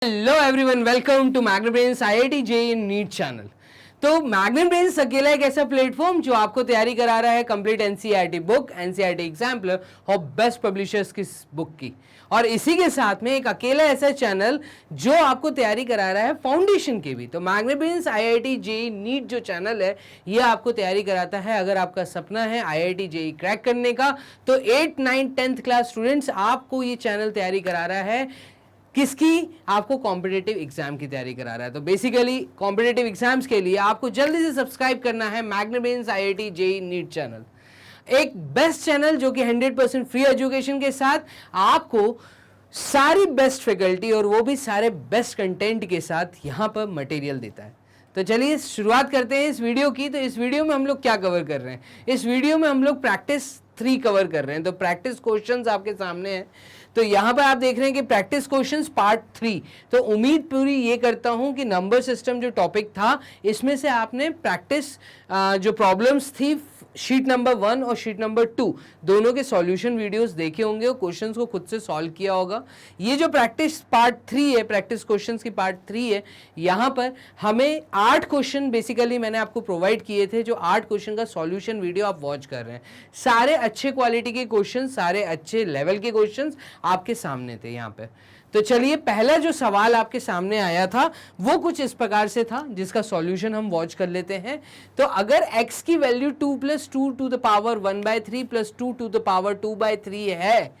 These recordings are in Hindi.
Hello everyone, welcome to Magnetbrains IIT JEE NEET channel. तो मैग्नेटब्रेन्स अकेला एक ऐसा प्लेटफॉर्म जो आपको तैयारी करा रहा है complete NCERT book, NCERT exemplar और बेस्ट पब्लिशर्स की बुक की, और इसी के साथ में एक अकेला ऐसा चैनल जो आपको तैयारी करा रहा है फाउंडेशन की भी। तो मैग्नेटब्रेन्स आईआईटी जेईई नीट जो चैनल है ये आपको तैयारी कराता है। अगर आपका सपना है आईआईटी जेईई क्रैक करने का तो 8, 9, 10th क्लास स्टूडेंट्स आपको ये चैनल तैयारी करा रहा है। किसकी? आपको कॉम्पिटिटिव एग्जाम की तैयारी करा रहा है। तो बेसिकली कॉम्पिटिटिव एग्जाम्स के लिए आपको जल्दी से सब्सक्राइब करना है मैग्नेटब्रेन्स आईआईटी जेईई नीट चैनल, एक बेस्ट चैनल जो कि 100% फ्री एजुकेशन के साथ आपको सारी बेस्ट फैकल्टी और वो भी सारे बेस्ट कंटेंट के साथ यहाँ पर मटेरियल देता है। तो चलिए शुरुआत करते हैं इस वीडियो की। तो इस वीडियो में हम लोग क्या कवर कर रहे हैं? इस वीडियो में हम लोग प्रैक्टिस 3 कवर कर रहे हैं। तो प्रैक्टिस क्वेश्चंस आपके सामने हैं। तो यहाँ पर आप देख रहे हैं कि प्रैक्टिस क्वेश्चंस पार्ट 3। तो उम्मीद पूरी ये करता हूँ कि नंबर सिस्टम जो टॉपिक था इसमें से आपने प्रैक्टिस जो प्रॉब्लम्स थी शीट नंबर 1 और शीट नंबर 2 दोनों के सॉल्यूशन वीडियोस देखे होंगे और क्वेश्चंस को खुद से सॉल्व किया होगा। ये जो प्रैक्टिस पार्ट 3 है, प्रैक्टिस क्वेश्चंस की पार्ट 3 है, यहाँ पर हमें 8 क्वेश्चन बेसिकली मैंने आपको प्रोवाइड किए थे, जो 8 क्वेश्चन का सॉल्यूशन वीडियो आप वॉच कर रहे हैं। सारे अच्छे क्वालिटी के क्वेश्चन, सारे अच्छे लेवल के क्वेश्चन आपके सामने थे यहाँ पे। तो चलिए पहला जो सवाल आपके सामने आया था वो कुछ इस प्रकार से था, जिसका सॉल्यूशन हम वॉच कर लेते हैं। तो अगर x की value 2 + 2 to the power 1/3 + 2 to the power 2/3 है,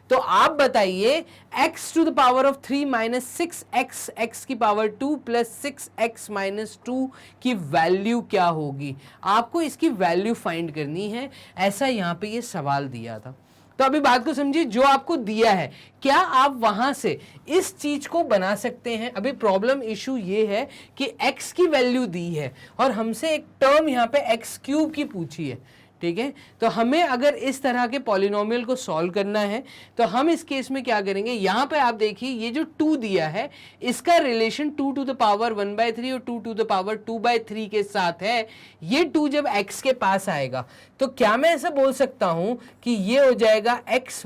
तो आप बताइए x to the power of 3 - 6x x की पावर 2 + 6x - 2 की वैल्यू क्या होगी? आपको इसकी वैल्यू फाइंड करनी है। ऐसा यहाँ पे ये सवाल दिया था। तो अभी बात को समझिए, जो आपको दिया है क्या आप वहां से इस चीज को बना सकते हैं? अभी प्रॉब्लम इशू ये है कि x की वैल्यू दी है और हमसे एक टर्म यहाँ पे x³ की पूछी है, ठीक है। तो हमें अगर इस तरह के पॉलिनोमियल को सॉल्व करना है तो हम इस केस में क्या करेंगे? यहाँ पे आप देखिए ये जो 2 दिया है इसका रिलेशन 2 टू द पावर 1/3 और 2 टू द पावर 2/3 के साथ है। ये 2 जब x के पास आएगा तो क्या मैं ऐसा बोल सकता हूं कि ये हो जाएगा x -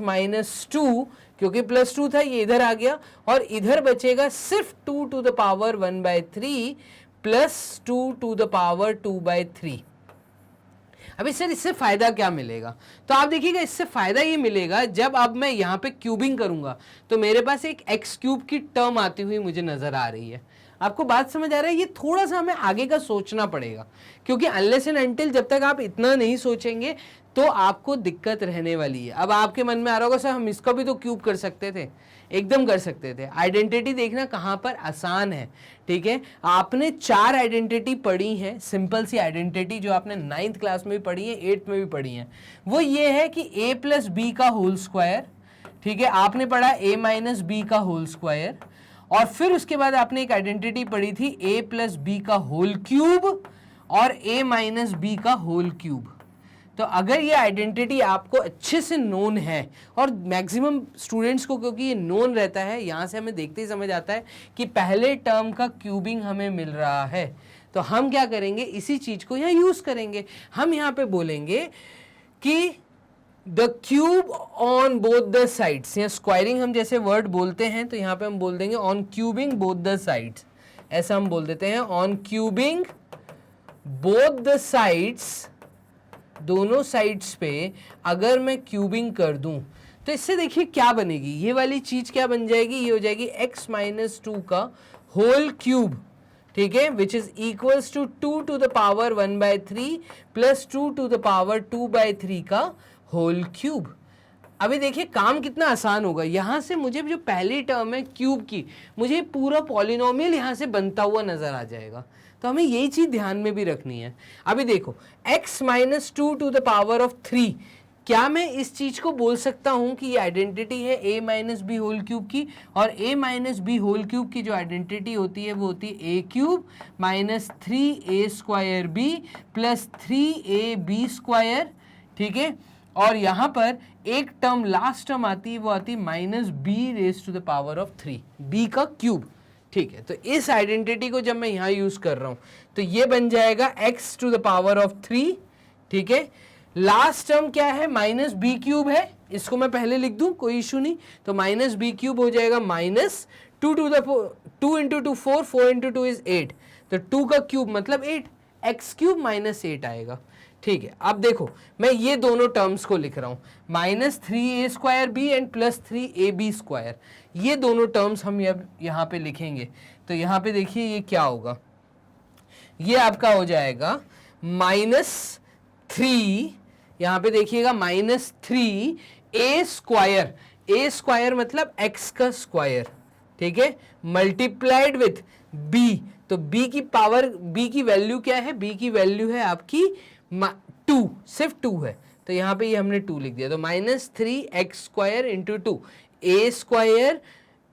2, क्योंकि +2 था ये इधर आ गया, और इधर बचेगा सिर्फ 2 to the power 1/3 + 2 to the power 2/3। अभी सर इससे फायदा क्या मिलेगा? तो आप देखिएगा इससे फायदा ये मिलेगा, जब अब मैं यहाँ पे क्यूबिंग करूंगा तो मेरे पास एक x³ की टर्म आती हुई मुझे नजर आ रही है। आपको बात समझ आ रहा है? ये थोड़ा सा हमें आगे का सोचना पड़ेगा, क्योंकि अनलेस एंड अनटिल जब तक आप इतना नहीं सोचेंगे तो आपको दिक्कत रहने वाली है। अब आपके मन में आ रहा होगा सर हम इसका भी तो क्यूब कर सकते थे। एकदम कर सकते थे। आइडेंटिटी देखना कहाँ पर आसान है, ठीक है। आपने 4 आइडेंटिटी पढ़ी हैं, सिंपल सी आइडेंटिटी जो आपने 9th क्लास में भी पढ़ी है, 8th में भी पढ़ी है। वो ये है कि a + b का होल स्क्वायर, ठीक है। आपने पढ़ा a - b का होल स्क्वायर, और फिर उसके बाद आपने एक आइडेंटिटी पढ़ी थी a + b का होल क्यूब और a - b का होल क्यूब। तो अगर ये आइडेंटिटी आपको अच्छे से नोन है, और मैक्सिमम स्टूडेंट्स को क्योंकि ये नोन रहता है, यहाँ से हमें देखते ही समझ आता है कि पहले टर्म का क्यूबिंग हमें मिल रहा है, तो हम क्या करेंगे? इसी चीज को यहाँ यूज करेंगे। हम यहाँ पे बोलेंगे कि the cube on both the sides, या स्क्वायरिंग हम जैसे वर्ड बोलते हैं तो यहाँ पे हम बोल देंगे on cubing both the sides. ऐसा हम बोल देते हैं on cubing both the sides, दोनों साइड्स पे अगर मैं क्यूबिंग कर दूं तो इससे देखिए क्या बनेगी? ये वाली चीज क्या बन जाएगी? ये हो जाएगी x - 2 का होल क्यूब, ठीक है, which is equals to 2 to the power 1/3 + 2 to the power 2/3 का होल क्यूब। अभी देखिए काम कितना आसान होगा। यहां से मुझे जो पहली टर्म है क्यूब की, मुझे पूरा पॉलिनोमियल यहां से बनता हुआ नजर आ जाएगा। तो हमें यही चीज ध्यान में भी रखनी है। अभी देखो x - 2 to the power of 3, क्या मैं इस चीज को बोल सकता हूं कि ये आइडेंटिटी है a - b होल क्यूब की, और a - b होल क्यूब की जो आइडेंटिटी होती है वो होती है a³ - 3a² + 3ab², ठीक है। और यहाँ पर एक टर्म लास्ट टर्म आती है, वो आती है -b⁻³ b का क्यूब, ठीक है। तो इस आइडेंटिटी को जब मैं यहाँ यूज कर रहा हूँ तो ये बन जाएगा x⁻3, ठीक है। लास्ट टर्म क्या है? -b³ है, इसको मैं पहले लिख दूं, कोई इशू नहीं। तो -b³ हो जाएगा two into two 4, 4 into two is 8, तो 2 का क्यूब मतलब 8, एक्स क्यूब माइनस 8 आएगा। ठीक है, अब देखो मैं ये दोनों टर्म्स को लिख रहा हूँ, -3a² b एंड +3ab², ये दोनों टर्म्स हम यहाँ पे लिखेंगे। तो यहाँ पे देखिए ये क्या होगा, ये आपका हो जाएगा -3, यहाँ पे देखिएगा -3a², a² मतलब x का स्क्वायर, ठीक है, मल्टीप्लाइड विथ b, तो b की पावर, b की वैल्यू क्या है, b की वैल्यू है आपकी 2, सिर्फ 2 है, तो यहाँ पे ये हमने 2 लिख दिया, तो -3x² इंटू 2 a²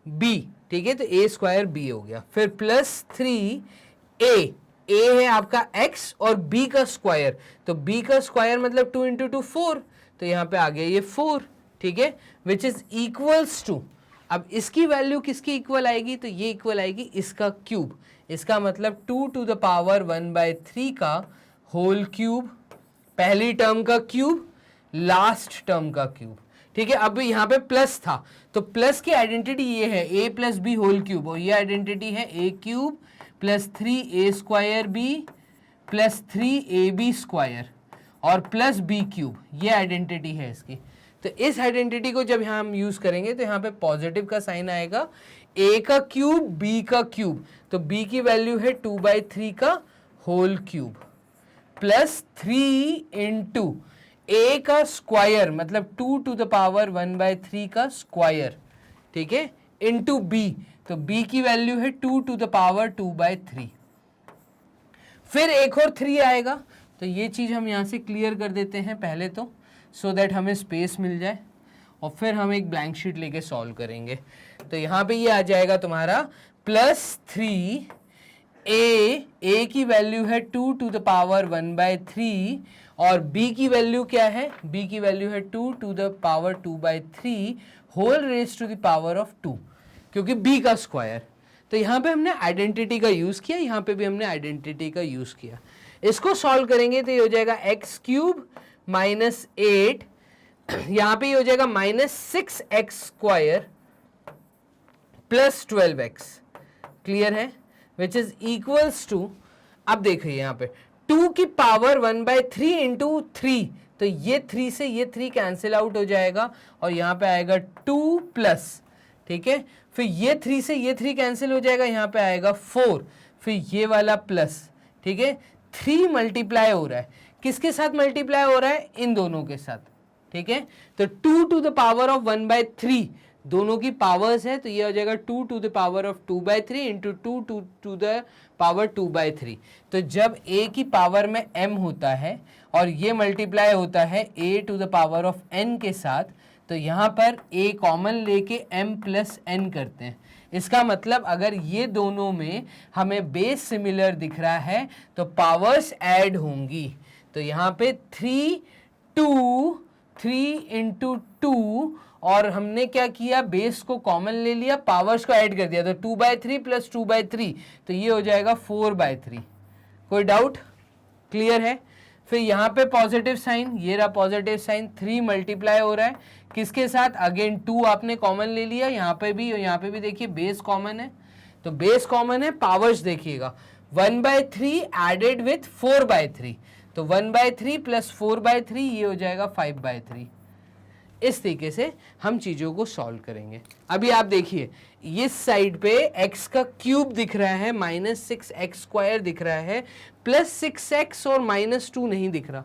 b, ठीक है, तो a² b हो गया, फिर +3a, a है आपका x और b का स्क्वायर, तो b का स्क्वायर मतलब 2 इंटू 2 4, तो यहाँ पे आ गया ये 4, ठीक है, विच इज इक्वल्स टू, अब इसकी वैल्यू किसकी इक्वल आएगी, तो ये इक्वल आएगी इसका क्यूब, इसका मतलब 2 टू द पावर 1/3 का होल क्यूब, पहली टर्म का क्यूब, लास्ट टर्म का क्यूब, ठीक है। अब यहाँ पे प्लस था, तो प्लस की आइडेंटिटी ये है a + b होल क्यूब, और ये आइडेंटिटी है a³ + 3a² b + 3ab² और प्लस b³, ये आइडेंटिटी है इसकी। तो इस आइडेंटिटी को जब यहाँ हम यूज करेंगे तो यहाँ पे पॉजिटिव का साइन आएगा, a का क्यूब b का क्यूब, तो b की वैल्यू है 2/3 का whole cube plus 3 into a का स्क्वायर मतलब 2 टू द पावर 1/3 का स्क्वायर, ठीक है, इंटू b, तो b की वैल्यू है 2 टू द पावर 2/3, फिर एक और 3 आएगा, तो ये चीज हम यहाँ से क्लियर कर देते हैं पहले तो, सो दैट हमें स्पेस मिल जाए, और फिर हम एक ब्लैंक शीट लेके सॉल्व करेंगे। तो यहाँ पे ये आ जाएगा तुम्हारा +3 a की वैल्यू है 2 टू द पावर 1/3 और b की वैल्यू क्या है, b की वैल्यू है 2 to the power 2/3 whole raise to the power of 2, क्योंकि b का स्क्वायर। तो यहाँ पे हमने आइडेंटिटी का यूज किया, यहाँ पे भी हमने आइडेंटिटी का यूज किया। इसको सॉल्व करेंगे तो ये हो जाएगा x³ -8, यहाँ पे ये हो जाएगा -6x² + 12x, क्लियर है, विच इज इक्वल्स टू, अब देखिए यहाँ पे 2 की पावर 1/3 इंटू 3, तो ये 3 से ये 3 कैंसिल आउट हो जाएगा और यहाँ पे आएगा 2 प्लस, ठीक है, फिर ये 3 से ये 3 कैंसिल हो जाएगा, यहाँ पे आएगा 4, फिर ये वाला प्लस, ठीक है, 3 मल्टीप्लाई हो रहा है, किसके साथ मल्टीप्लाई हो रहा है, इन दोनों के साथ, ठीक है, तो 2 टू द पावर ऑफ 1/3 दोनों की पावर्स है, तो ये हो जाएगा 2 to the power of 2/3 into 2 to the power 2/3। तो जब a की पावर में m होता है और ये मल्टीप्लाई होता है a to the power of n के साथ, तो यहाँ पर a कॉमन लेके m + n करते हैं। इसका मतलब अगर ये दोनों में हमें बेस सिमिलर दिख रहा है तो पावर्स ऐड होंगी, तो यहाँ पे 3 इंटू 2 और हमने क्या किया, बेस को कॉमन ले लिया, पावर्स को ऐड कर दिया, तो 2/3 + 2/3, तो ये हो जाएगा 4/3। कोई डाउट, क्लियर है। फिर यहाँ पे पॉजिटिव साइन, ये रहा पॉजिटिव साइन, 3 मल्टीप्लाई हो रहा है किसके साथ, अगेन 2 आपने कॉमन ले लिया, यहाँ पे भी और यहाँ पे भी देखिए बेस कॉमन है, तो बेस कॉमन है, पावर्स देखिएगा 1/3 एडेड विथ 4/3, तो 1/3 + 4/3 ये हो जाएगा 5/3। इस तरीके से हम चीजों को सॉल्व करेंगे। अभी आप देखिए इस साइड पे x का क्यूब दिख रहा है, -6x² दिख रहा है, +6x और -2 नहीं दिख रहा,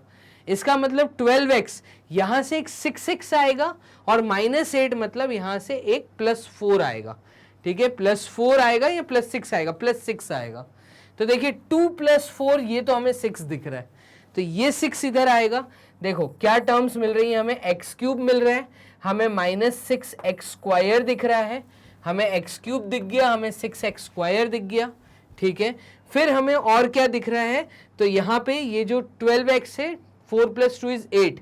इसका मतलब 12x, यहां से एक 6x आएगा और -8 मतलब यहां से एक +4 आएगा, ठीक है, +4 आएगा या +6 आएगा, +6 आएगा। तो देखिए 2 + 4 ये तो हमें 6 दिख रहा है, तो ये 6 इधर आएगा। देखो क्या टर्म्स मिल रही है हमें, x³ मिल रहा है, हमें -6x² दिख रहा है, हमें x³ दिख गया, हमें 6x² दिख गया, ठीक है। फिर हमें और क्या दिख रहा है, तो यहाँ पे ये जो 12x है, 4 + 2 = 8,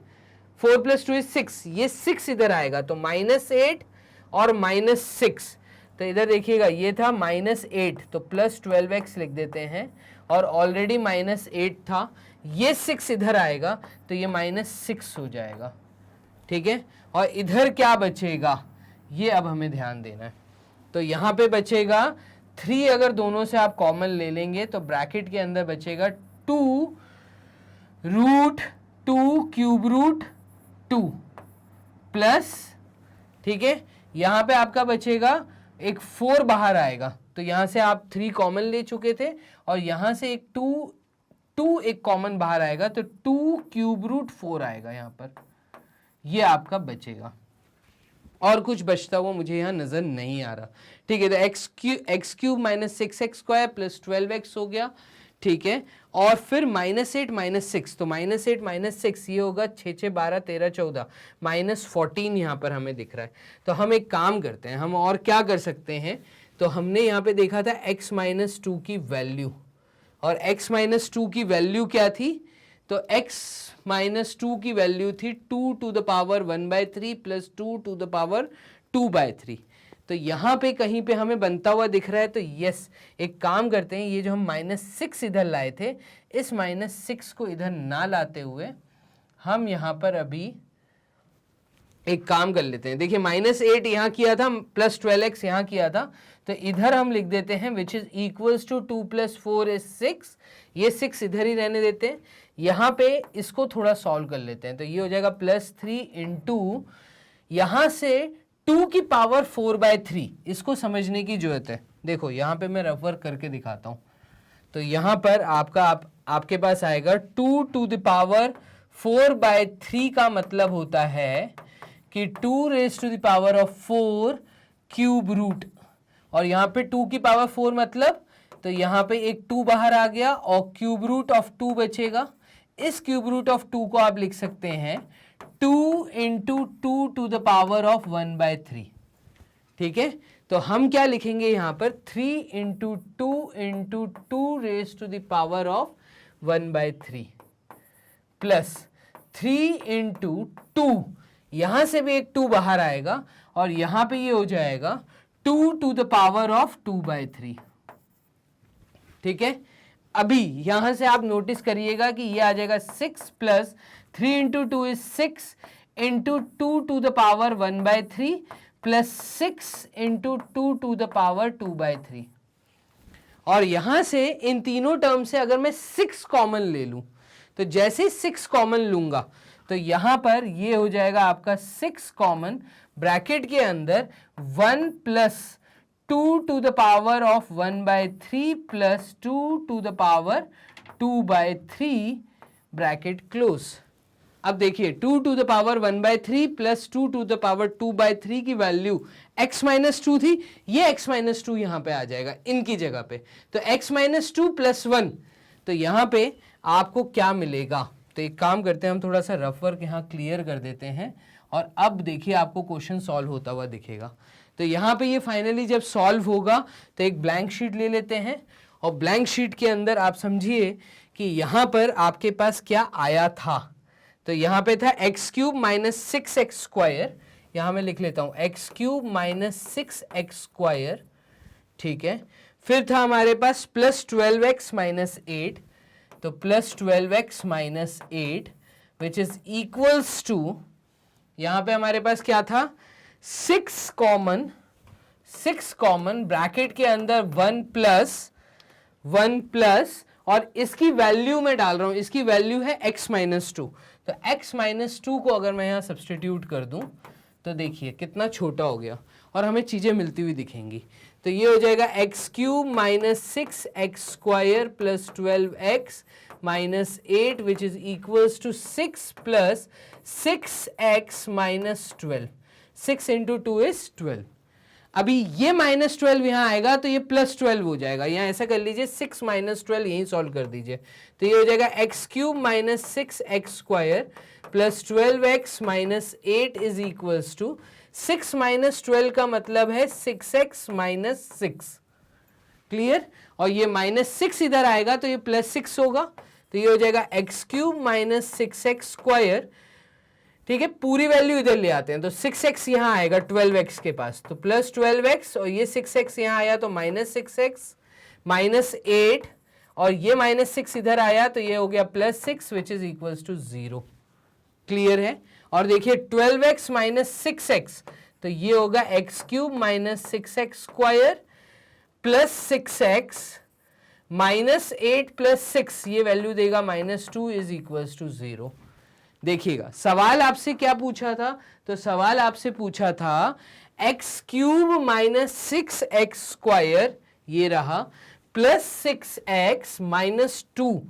4 + 2 = 6, ये 6 इधर आएगा, तो -8 और -6, तो इधर देखिएगा ये था -8, तो +12x लिख देते हैं, और ऑलरेडी -8 था, ये 6 इधर आएगा तो ये -6 हो जाएगा, ठीक है। और इधर क्या बचेगा, ये अब हमें ध्यान देना है, तो यहाँ पे बचेगा 3, अगर दोनों से आप कॉमन ले लेंगे तो ब्रैकेट के अंदर बचेगा 2 रूट 2 क्यूब रूट 2 प्लस, ठीक है, यहाँ पे आपका बचेगा एक 4 बाहर आएगा, तो यहाँ से आप 3 कॉमन ले चुके थे और यहाँ से एक 2 एक कॉमन बाहर आएगा, तो 2 क्यूब रूट 4 आएगा यहाँ पर, ये आपका बचेगा। और कुछ बचता हुआ मुझे यहाँ नजर नहीं आ रहा, ठीक है। तो x cube minus 6x square plus 12x हो गया, ठीक है। और फिर -8 -6, तो -8 -6 ये होगा 6 6 12 13 14 -14 यहाँ पर हमें दिख रहा है। तो हम एक काम करते हैं, हम और क्या कर सकते हैं, तो हमने यहाँ पे देखा था x माइनस 2 की वैल्यू, और x माइनस 2 की वैल्यू क्या थी, तो x माइनस 2 की वैल्यू थी 2 to the power 1/3 plus 2 to the power 2/3। तो यहाँ पे कहीं पे हमें बनता हुआ दिख रहा है, तो यस, एक काम करते हैं, ये जो हम -6 इधर लाए थे, इस -6 को इधर ना लाते हुए हम यहाँ पर अभी एक काम कर लेते हैं। देखिए -8 यहाँ किया था, प्लस 12x यहाँ किया था, तो इधर हम लिख देते हैं विच इज इक्वल्स टू 2 + 4 = 6, ये 6 इधर ही रहने देते हैं। यहाँ पे इसको थोड़ा सॉल्व कर लेते हैं, तो ये हो जाएगा +3 इंटू यहाँ से 2 की पावर 4/3, इसको समझने की जरूरत है। देखो यहाँ पे मैं रफ वर्क करके दिखाता हूँ, तो यहाँ पर आपके पास आएगा 2 टू द पावर 4/3 का मतलब होता है कि 2 raise to the power of 4 cube root, और यहाँ पे 2 की पावर 4 मतलब, तो यहाँ पे एक 2 बाहर आ गया और क्यूब रूट ऑफ 2 बचेगा। इस क्यूब रूट ऑफ 2 को आप लिख सकते हैं 2 into 2 to the power of 1/3, ठीक है। तो हम क्या लिखेंगे यहाँ पर 3 into 2 raise to the power of 1/3 plus 3 into 2, यहां से भी एक 2 बाहर आएगा और यहां पे ये हो जाएगा 2 टू द पावर ऑफ 2/3, ठीक है। अभी यहां से आप नोटिस करिएगा कि ये आ जाएगा 6 plus 3 into 2 is 6 into 2 to the power 1/3 plus 6 into 2 to the power 2/3। और यहां से इन तीनों टर्म से अगर मैं 6 कॉमन ले लूं, तो जैसे ही 6 कॉमन लूंगा तो यहां पर ये हो जाएगा आपका 6 कॉमन, ब्रैकेट के अंदर 1 plus 2 to the power of 1/3 plus 2 to the power 2/3 bracket close. अब देखिए 2 to the power 1/3 plus 2 to the power 2/3 की वैल्यू x माइनस 2 थी, ये x माइनस 2 यहां पे आ जाएगा इनकी जगह पे, तो x माइनस 2 प्लस 1, तो यहां पे आपको क्या मिलेगा। तो एक काम करते हैं, हम थोड़ा सा रफ वर्क यहाँ क्लियर कर देते हैं और अब देखिए आपको क्वेश्चन सॉल्व होता हुआ दिखेगा। तो यहाँ पे ये फाइनली जब सॉल्व होगा तो एक ब्लैंक शीट ले लेते हैं और ब्लैंक शीट के अंदर आप समझिए कि यहाँ पर आपके पास क्या आया था। तो यहाँ पे था x cube minus 6x square, यहाँ मैं लिख लेता हूँ x cube minus 6x square, ठीक है। फिर था हमारे पास प्लस 12x माइनस 8, तो plus 12x minus 8 which is equals to, यहाँ पे हमारे पास क्या था 6 कॉमन ब्रैकेट के अंदर 1 प्लस और इसकी वैल्यू मैं डाल रहा हूं, इसकी वैल्यू है x माइनस 2, तो x माइनस 2 को अगर मैं यहाँ सब्सटीट्यूट कर दूं तो देखिए कितना छोटा हो गया और हमें चीजें मिलती हुई दिखेंगी। तो ये हो जाएगा x cube minus 6x square plus 12x minus 8 which is equals to 6 plus 6x minus 12, 6 into 2 is 12। अभी ये माइनस 12 यहाँ आएगा तो ये प्लस 12 हो जाएगा, यहाँ ऐसा कर लीजिए 6 माइनस 12 यहीं सॉल्व कर दीजिए, तो ये हो जाएगा x cube minus 6x square plus 12x minus 8 is equals to 6 minus 12 का मतलब है 6x माइनस 6, क्लियर। और ये माइनस 6 इधर आएगा तो ये प्लस 6 होगा, तो ये हो जाएगा x cube minus 6x square, ठीक है। पूरी वैल्यू इधर ले आते हैं तो 6x यहाँ आएगा 12x के पास, तो प्लस 12x और ये 6x यहाँ आया तो माइनस 6x माइनस 8 और ये माइनस 6 इधर आया तो ये हो गया plus 6 which is equals to 0, clear है। और देखिए 12x माइनस 6x, तो ये होगा x cube minus 6x square plus 6x minus 8 plus 6, ये वैल्यू देगा -2 इज इक्वल्स टू 0। देखिएगा सवाल आपसे क्या पूछा था, तो सवाल आपसे पूछा था x cube minus 6x square ये रहा प्लस 6x माइनस 2,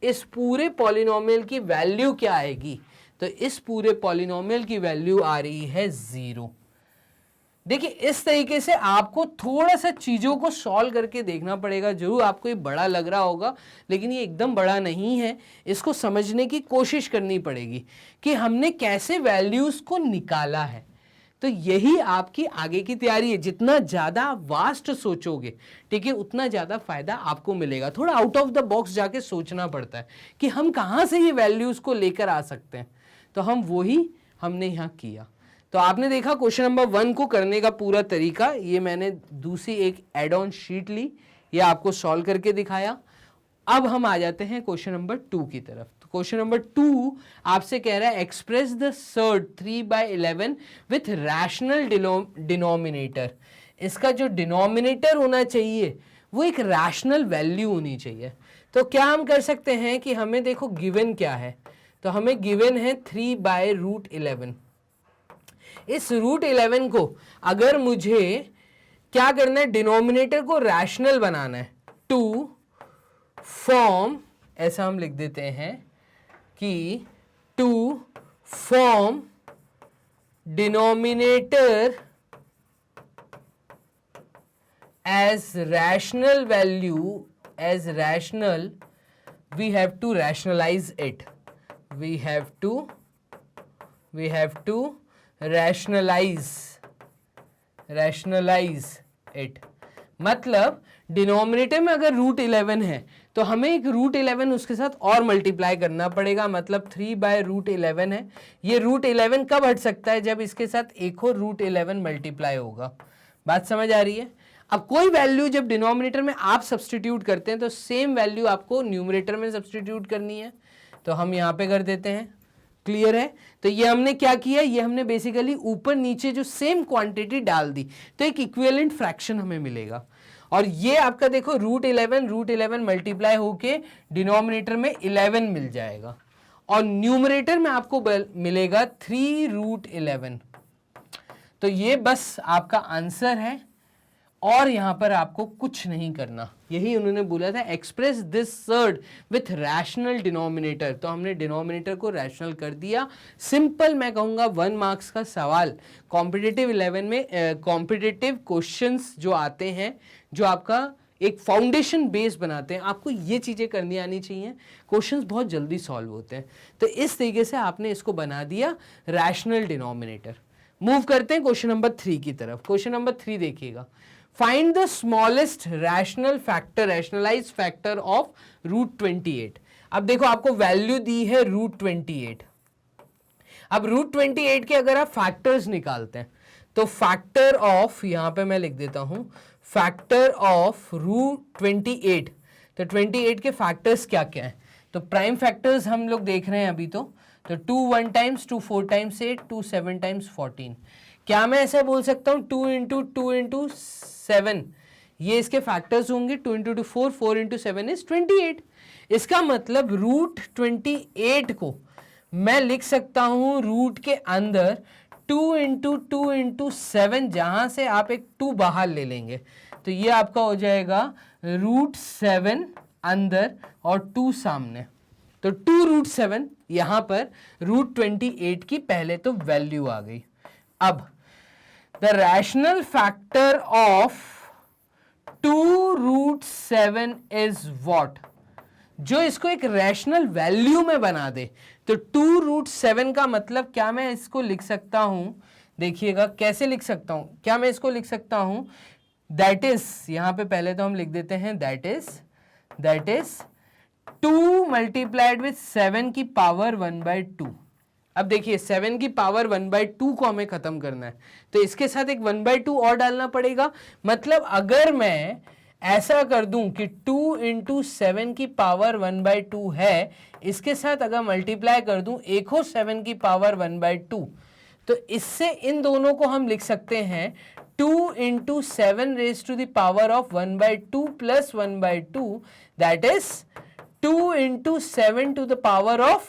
इस पूरे पॉलिनोमियल की वैल्यू क्या आएगी, तो इस पूरे पॉलिनोमियल की वैल्यू आ रही है 0। देखिए इस तरीके से आपको थोड़ा सा चीजों को सॉल्व करके देखना पड़ेगा। जरूर आपको ये बड़ा लग रहा होगा, लेकिन ये एकदम बड़ा नहीं है। इसको समझने की कोशिश करनी पड़ेगी कि हमने कैसे वैल्यूज को निकाला है। तो यही आपकी आगे की तैयारी है। जितना ज्यादा आप वास्ट सोचोगे, ठीक है, उतना ज्यादा फायदा आपको मिलेगा। थोड़ा आउट ऑफ द बॉक्स जाके सोचना पड़ता है कि हम कहाँ से ये वैल्यूज को लेकर आ सकते हैं, तो हम वही हमने यहाँ किया। तो आपने देखा क्वेश्चन नंबर 1 को करने का पूरा तरीका, ये मैंने दूसरी एक एड ऑन शीट ली, ये आपको सॉल्व करके दिखाया। अब हम आ जाते हैं क्वेश्चन नंबर 2 की तरफ। तो क्वेश्चन नंबर 2 आपसे कह रहा है express the surd 3/11 with rational denominator. इसका जो डिनोमिनेटर होना चाहिए वो एक रैशनल वैल्यू होनी चाहिए। तो क्या हम कर सकते हैं कि हमें देखो गिवन क्या है, तो हमें गिवन है 3/√11। इस √11 को अगर मुझे क्या करना है, डिनोमिनेटर को रैशनल बनाना है, टू फॉर्म, ऐसा हम लिख देते हैं कि to form denominator as rational value, as rational, we have to rationalize it. We have to rationalize it. मतलब डिनोमिनेटर में अगर √11 है तो हमें एक √11 उसके साथ और मल्टीप्लाई करना पड़ेगा, मतलब 3/√11 है। ये √11 कब हट सकता है, जब इसके साथ एक और √11 मल्टीप्लाई होगा। बात समझ आ रही है। अब कोई वैल्यू जब डिनोमिनेटर में आप सब्सटीट्यूट करते हैं तो सेम वैल्यू आपको न्यूमरेटर में सब्सटीट्यूट करनी है, तो हम यहाँ पे कर देते हैं। क्लियर है। तो ये हमने क्या किया, ये हमने बेसिकली ऊपर नीचे जो सेम क्वांटिटी डाल दी, तो एक इक्विवेलेंट फ्रैक्शन हमें मिलेगा। और ये आपका देखो √11 मल्टीप्लाई होके डिनोमिनेटर में 11 मिल जाएगा और न्यूमरेटर में आपको मिलेगा 3√11। तो ये बस आपका आंसर है और यहां पर आपको कुछ नहीं करना। यही उन्होंने बोला था, express this surd with rational denominator. तो हमने डिनोमिनेटर को रैशनल कर दिया। सिंपल मैं कहूँगा 1 मार्क्स का सवाल कॉम्पिटिटिव 11 में कॉम्पिटिटिव क्वेश्चंस जो आते हैं, जो आपका एक फाउंडेशन बेस बनाते हैं, आपको ये चीज़ें करनी आनी चाहिए। क्वेश्चंस बहुत जल्दी सॉल्व होते हैं। तो इस तरीके से आपने इसको बना दिया रैशनल डिनोमिनेटर। मूव करते हैं क्वेश्चन नंबर 3 की तरफ। क्वेश्चन नंबर 3 देखिएगा, find the smallest rational factor, rationalise factor of √28। अब देखो आपको वैल्यू दी है √28। अब √28 के अगर आप फैक्टर्स निकालते हैं तो फैक्टर ऑफ, यहां पे मैं लिख देता हूं, फैक्टर ऑफ √28। तो 28 के फैक्टर्स क्या क्या हैं, तो प्राइम फैक्टर्स हम लोग देख रहे हैं अभी। तो 2 1 टाइम्स, 2 4 टाइम्स 8, 2 7 टाइम्स 14। क्या मैं ऐसा बोल सकता हूं 2 × 2 × 7 ये इसके फैक्टर्स होंगे, 2 × 2 4, 4 × 7 इज 28। इसका मतलब √28 को मैं लिख सकता हूं रूट के अंदर 2 × 2 × 7, जहां से आप एक 2 बाहर ले लेंगे तो ये आपका हो जाएगा √7 अंदर और 2 सामने। तो 2√7 यहां पर √28 की पहले तो वैल्यू आ गई। अब the rational factor of 2√7 is what, जो इसको एक रैशनल वैल्यू में बना दे। तो 2√7 का मतलब क्या मैं इसको लिख सकता हूं, देखिएगा कैसे लिख सकता हूं। क्या मैं इसको लिख सकता हूं, दैट इज, यहां पे पहले तो हम लिख देते हैं दैट इज 2 मल्टीप्लाइड विथ 7 की पावर 1/2। अब देखिए 7 की पावर 1/2 को हमें खत्म करना है, तो इसके साथ एक 1/2 और डालना पड़ेगा। मतलब अगर मैं ऐसा कर दूं कि 2 × 7 की पावर 1/2 है, इसके साथ अगर मल्टीप्लाई कर दूं एक और 7 की पावर 1/2, तो इससे इन दोनों को हम लिख सकते हैं 2 into 7 raised to the power of 1/2 plus 1/2, that is 2 into 7 to the power of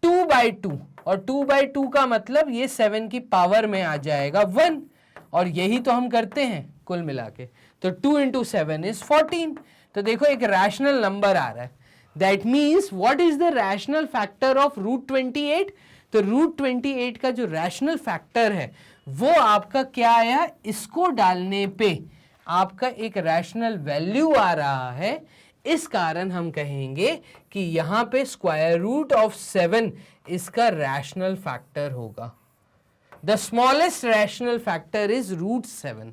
2/2, और 2/2 का मतलब ये 7 की पावर में आ जाएगा 1, और यही तो हम करते हैं कुल मिला के। तो 2 into 7 is 14। तो देखो एक रैशनल नंबर आ रहा है। That means what is the rational factor of √28? तो √28 का जो रैशनल फैक्टर है वो आपका क्या आया, इसको डालने पे आपका एक रैशनल वैल्यू आ रहा है। इस कारण हम कहेंगे कि यहां पे स्क्वायर रूट ऑफ 7 इसका रैशनल फैक्टर होगा। The smallest rational factor is √7।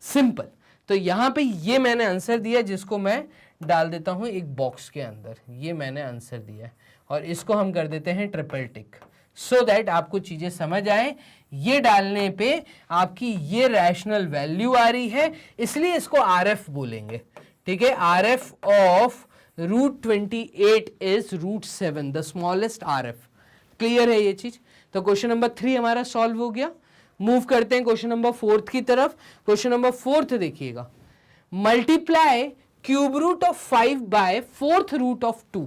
Simple. तो यहां पे ये मैंने आंसर दिया, जिसको मैं डाल देता हूं एक बॉक्स के अंदर। ये मैंने आंसर दिया है और इसको हम कर देते हैं ट्रिपल टिक, सो दैट आपको चीजें समझ आए। ये डालने पे आपकी ये रैशनल वैल्यू आ रही है, इसलिए इसको RF बोलेंगे। ठीक है, RF of √28 is √7, the smallest RF। Clear है ये चीज? तो क्वेश्चन नंबर 3 हमारा सॉल्व हो गया। मूव करते हैं क्वेश्चन नंबर 4 की तरफ। क्वेश्चन नंबर 4 देखिएगा, multiply cube root of 5 by 4th root of 2।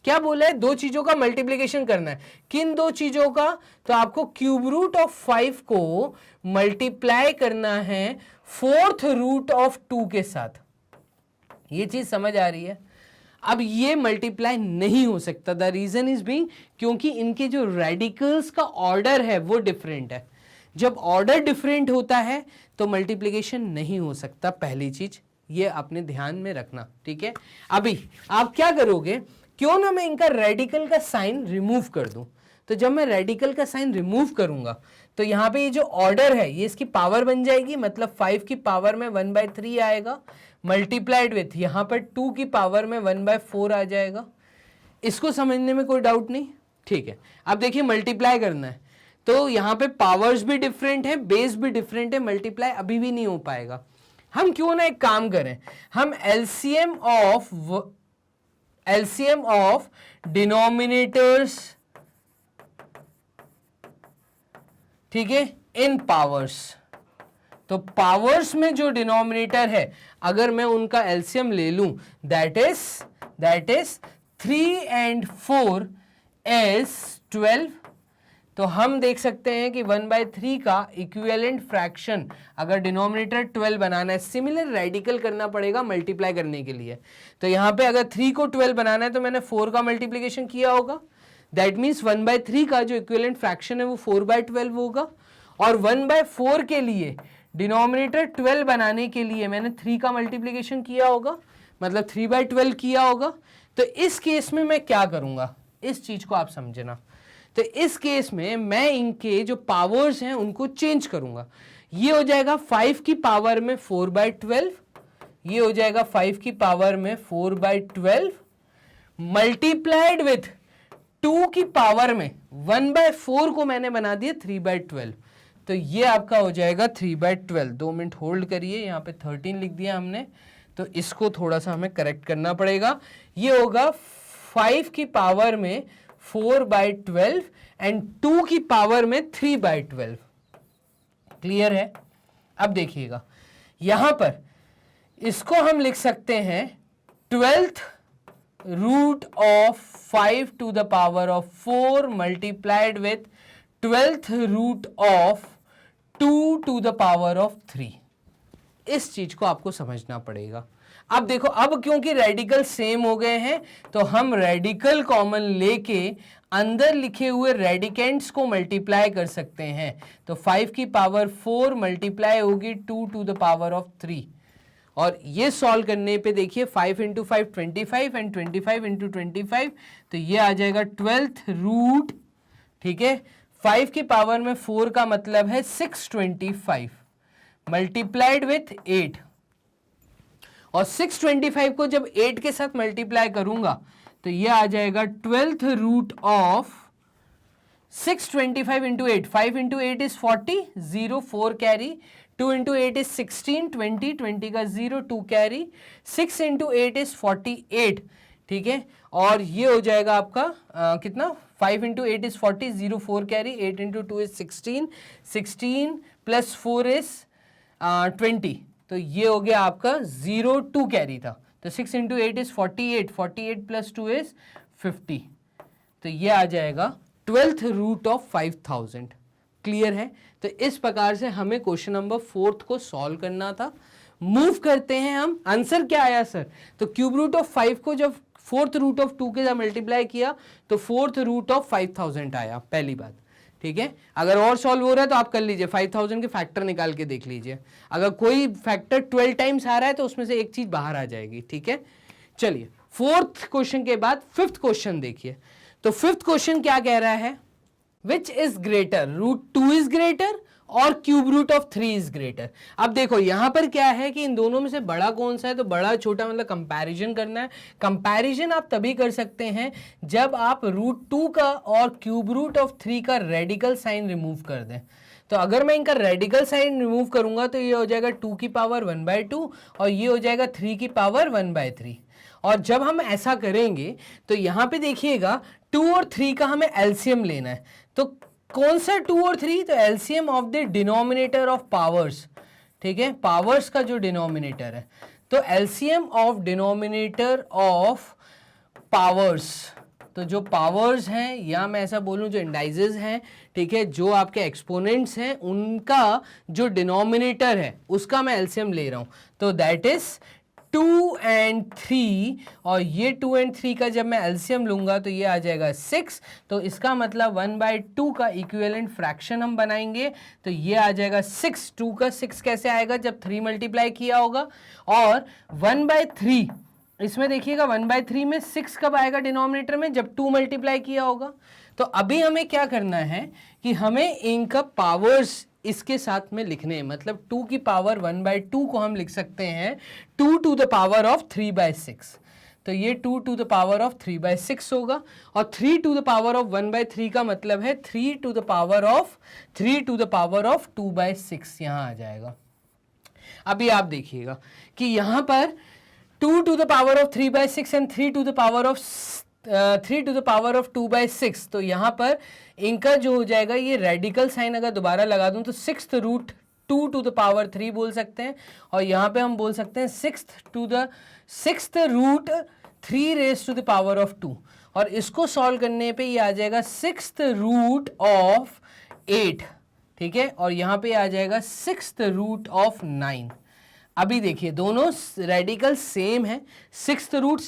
क्या बोला है? दो चीजों का मल्टीप्लिकेशन करना है। किन दो चीजों का? तो आपको क्यूब रूट ऑफ 5 को मल्टीप्लाई करना है 4th रूट ऑफ 2 के साथ। ये चीज समझ आ रही है? अब ये मल्टीप्लाई नहीं हो सकता। द रीजन इज बीइंग, क्योंकि इनके जो रेडिकल्स का ऑर्डर है वो डिफरेंट है। जब ऑर्डर डिफरेंट होता है तो मल्टीप्लिकेशन नहीं हो सकता। पहली चीज ये अपने ध्यान में रखना। ठीक है, अभी आप क्या करोगे, क्यों ना मैं इनका रेडिकल का साइन रिमूव कर दूं। तो जब मैं रेडिकल का साइन रिमूव करूंगा तो यहां पे ये जो ऑर्डर है ये इसकी पावर बन जाएगी, मतलब 5 की पावर में 1/3 आएगा, मल्टीप्लाइड विथ यहां पर 2 की पावर में 1/4 आ जाएगा। इसको समझने में कोई डाउट नहीं? ठीक है, अब देखिए मल्टीप्लाई करना है तो यहां पे पावर्स भी डिफरेंट है, बेस भी डिफरेंट है, मल्टीप्लाई अभी भी नहीं हो पाएगा। हम क्यों ना एक काम करें, हम एलसीएम ऑफ डिनोमिनेटर्स, ठीक है, इन पावर्स। तो पावर्स में जो डिनोमिनेटर है अगर मैं उनका एलसीएम ले लूं, दैट इज 3 and 4 is 12। तो हम देख सकते हैं कि 1/3 का इक्विवेलेंट फ्रैक्शन अगर डिनोमिनेटर 12 बनाना है, सिमिलर रेडिकल करना पड़ेगा मल्टीप्लाई करने के लिए। तो यहां पे अगर 3 को 12 बनाना है तो मैंने 4 का मल्टीप्लिकेशन किया होगा। दैट मीन्स 1/3 का जो इक्विवेलेंट फ्रैक्शन है वो 4/12 होगा। और 1/4 के लिए डिनोमिनेटर 12 बनाने के लिए मैंने 3 का मल्टीप्लिकेशन किया होगा, मतलब 3/12 किया होगा। तो इस केस में मैं क्या करूंगा, इस चीज को आप समझना। तो इस केस में मैं इनके जो पावर्स हैं उनको चेंज करूंगा। ये हो जाएगा 5 की पावर में 4/12, ये हो जाएगा 5 की पावर में 4/12 मल्टीप्लाइड विथ 2 की पावर में 1/4 को मैंने बना दिया 3/12। तो ये आपका हो जाएगा 3/12। 2 मिनट होल्ड करिए, यहाँ पे 13 लिख दिया हमने, तो इसको थोड़ा सा हमें करेक्ट करना पड़ेगा। ये होगा 5 की पावर में 4/12 एंड 2 की पावर में 3/12। क्लियर है? अब देखिएगा यहां पर इसको हम लिख सकते हैं 12th root of 5 to the power of 4 multiplied with 12th root of 2 to the power of 3। इस चीज को आपको समझना पड़ेगा। अब देखो, अब क्योंकि रेडिकल सेम हो गए हैं तो हम रेडिकल कॉमन लेके अंदर लिखे हुए रेडिकेंट्स को मल्टीप्लाई कर सकते हैं। तो 5 की पावर 4 मल्टीप्लाई होगी 2 to the power of 3। और ये सॉल्व करने पे देखिए 5 into 5 25 एंड 25 into 25, तो ये आ जाएगा 12th रूट। ठीक है, 5 की पावर में 4 का मतलब है 625 मल्टीप्लाइड विथ 8। और 625 को जब 8 के साथ मल्टीप्लाई करूंगा तो ये आ जाएगा 12th root of 625 into 8। 5 into 8 is 40, 0 4 carry, 2 into 8 is 16, 20 का 0 2 कैरी, 6 into 8 is 48, ठीक है, और ये हो जाएगा आपका कितना 5 into 8 is 40, 0 4 carry, 8 into 2 is 16, 16 plus 4 is 20, तो ये हो गया आपका 0 2 कैरी था, तो 6 इंटू 8 इज 48, 48 प्लस 2 इज 50, तो ये आ जाएगा 12th रूट ऑफ 5000। क्लियर है? तो इस प्रकार से हमें क्वेश्चन नंबर 4 को सॉल्व करना था। मूव करते हैं हम, आंसर क्या आया सर? तो क्यूब रूट ऑफ 5 को जब 4th रूट ऑफ 2 के साथ मल्टीप्लाई किया तो 4th रूट ऑफ 5000 आया, पहली बात। ठीक है, अगर और सॉल्व हो रहा है तो आप कर लीजिए, 5000 के फैक्टर निकाल के देख लीजिए, अगर कोई फैक्टर 12 टाइम्स आ रहा है तो उसमें से एक चीज बाहर आ जाएगी। ठीक है, चलिए 4th क्वेश्चन के बाद 5th क्वेश्चन देखिए। तो 5th क्वेश्चन क्या कह रहा है? Which is greater, root 2 is greater और cube root of 3 is greater. अब देखो यहां पर क्या है कि इन दोनों में से बड़ा कौन सा है, तो बड़ा छोटा मतलब कंपैरिजन करना है। कंपैरिजन आप तभी कर सकते हैं जब आप रूट 2 का और क्यूब रूट ऑफ 3 का रेडिकल साइन रिमूव कर दें। तो अगर मैं इनका रेडिकल साइन रिमूव करूंगा तो ये हो जाएगा 2 की पावर 1/2 और ये हो जाएगा 3 की पावर 1/3। और जब हम ऐसा करेंगे तो यहां पे देखिएगा 2 और 3 का हमें एलसीएम लेना है। तो कौन सा 2 और 3? तो LCM of the denominator of powers. ठीक है, पावर्स का जो डिनोमिनेटर है, तो LCM of denominator of powers, तो जो पावर्स हैं या मैं ऐसा बोलूं जो इंडाइजेस हैं, ठीक है, जो आपके एक्सपोनेंट्स हैं उनका जो डिनोमिनेटर है उसका मैं एलसीएम ले रहा हूं। तो दैट इज 2 and 3, और ये 2 and 3 का जब मैं एलसीएम लूंगा तो ये आ जाएगा 6। तो इसका मतलब 1/2 का इक्विवेलेंट फ्रैक्शन हम बनाएंगे, तो ये आ जाएगा 6। 2 का 6 कैसे आएगा? जब 3 मल्टीप्लाई किया होगा। और 1/3 इसमें देखिएगा 1/3 में 6 कब आएगा डिनोमिनेटर में? जब 2 मल्टीप्लाई किया होगा। तो अभी हमें क्या करना है कि हमें इनका पावर्स इसके साथ में लिखने हैं, मतलब 2 की पावर 1/2 को हम लिख सकते हैं 2 to the power of 3/6। तो ये 2 to the power of 3/6 होगा, और 3 to the power of 1/3 का मतलब है 3 to the power of 2/6 यहां आ जाएगा। अभी आप देखिएगा कि यहां पर 2 to the power of 3/6 and 3 to the power of 2/6, तो यहां पर इनका जो हो जाएगा ये रेडिकल साइन अगर दोबारा लगा दूं तो 6th root 2 to the power 3 बोल सकते हैं, और यहां पे हम बोल सकते हैं 6th root 3 raised to the power of 2, और इसको सॉल्व करने पे ये आ जाएगा 6th रूट ऑफ 8। ठीक है, और यहां पे आ जाएगा 6th रूट ऑफ 9। अभी देखिए दोनों रेडिकल सेम है, 6th रूट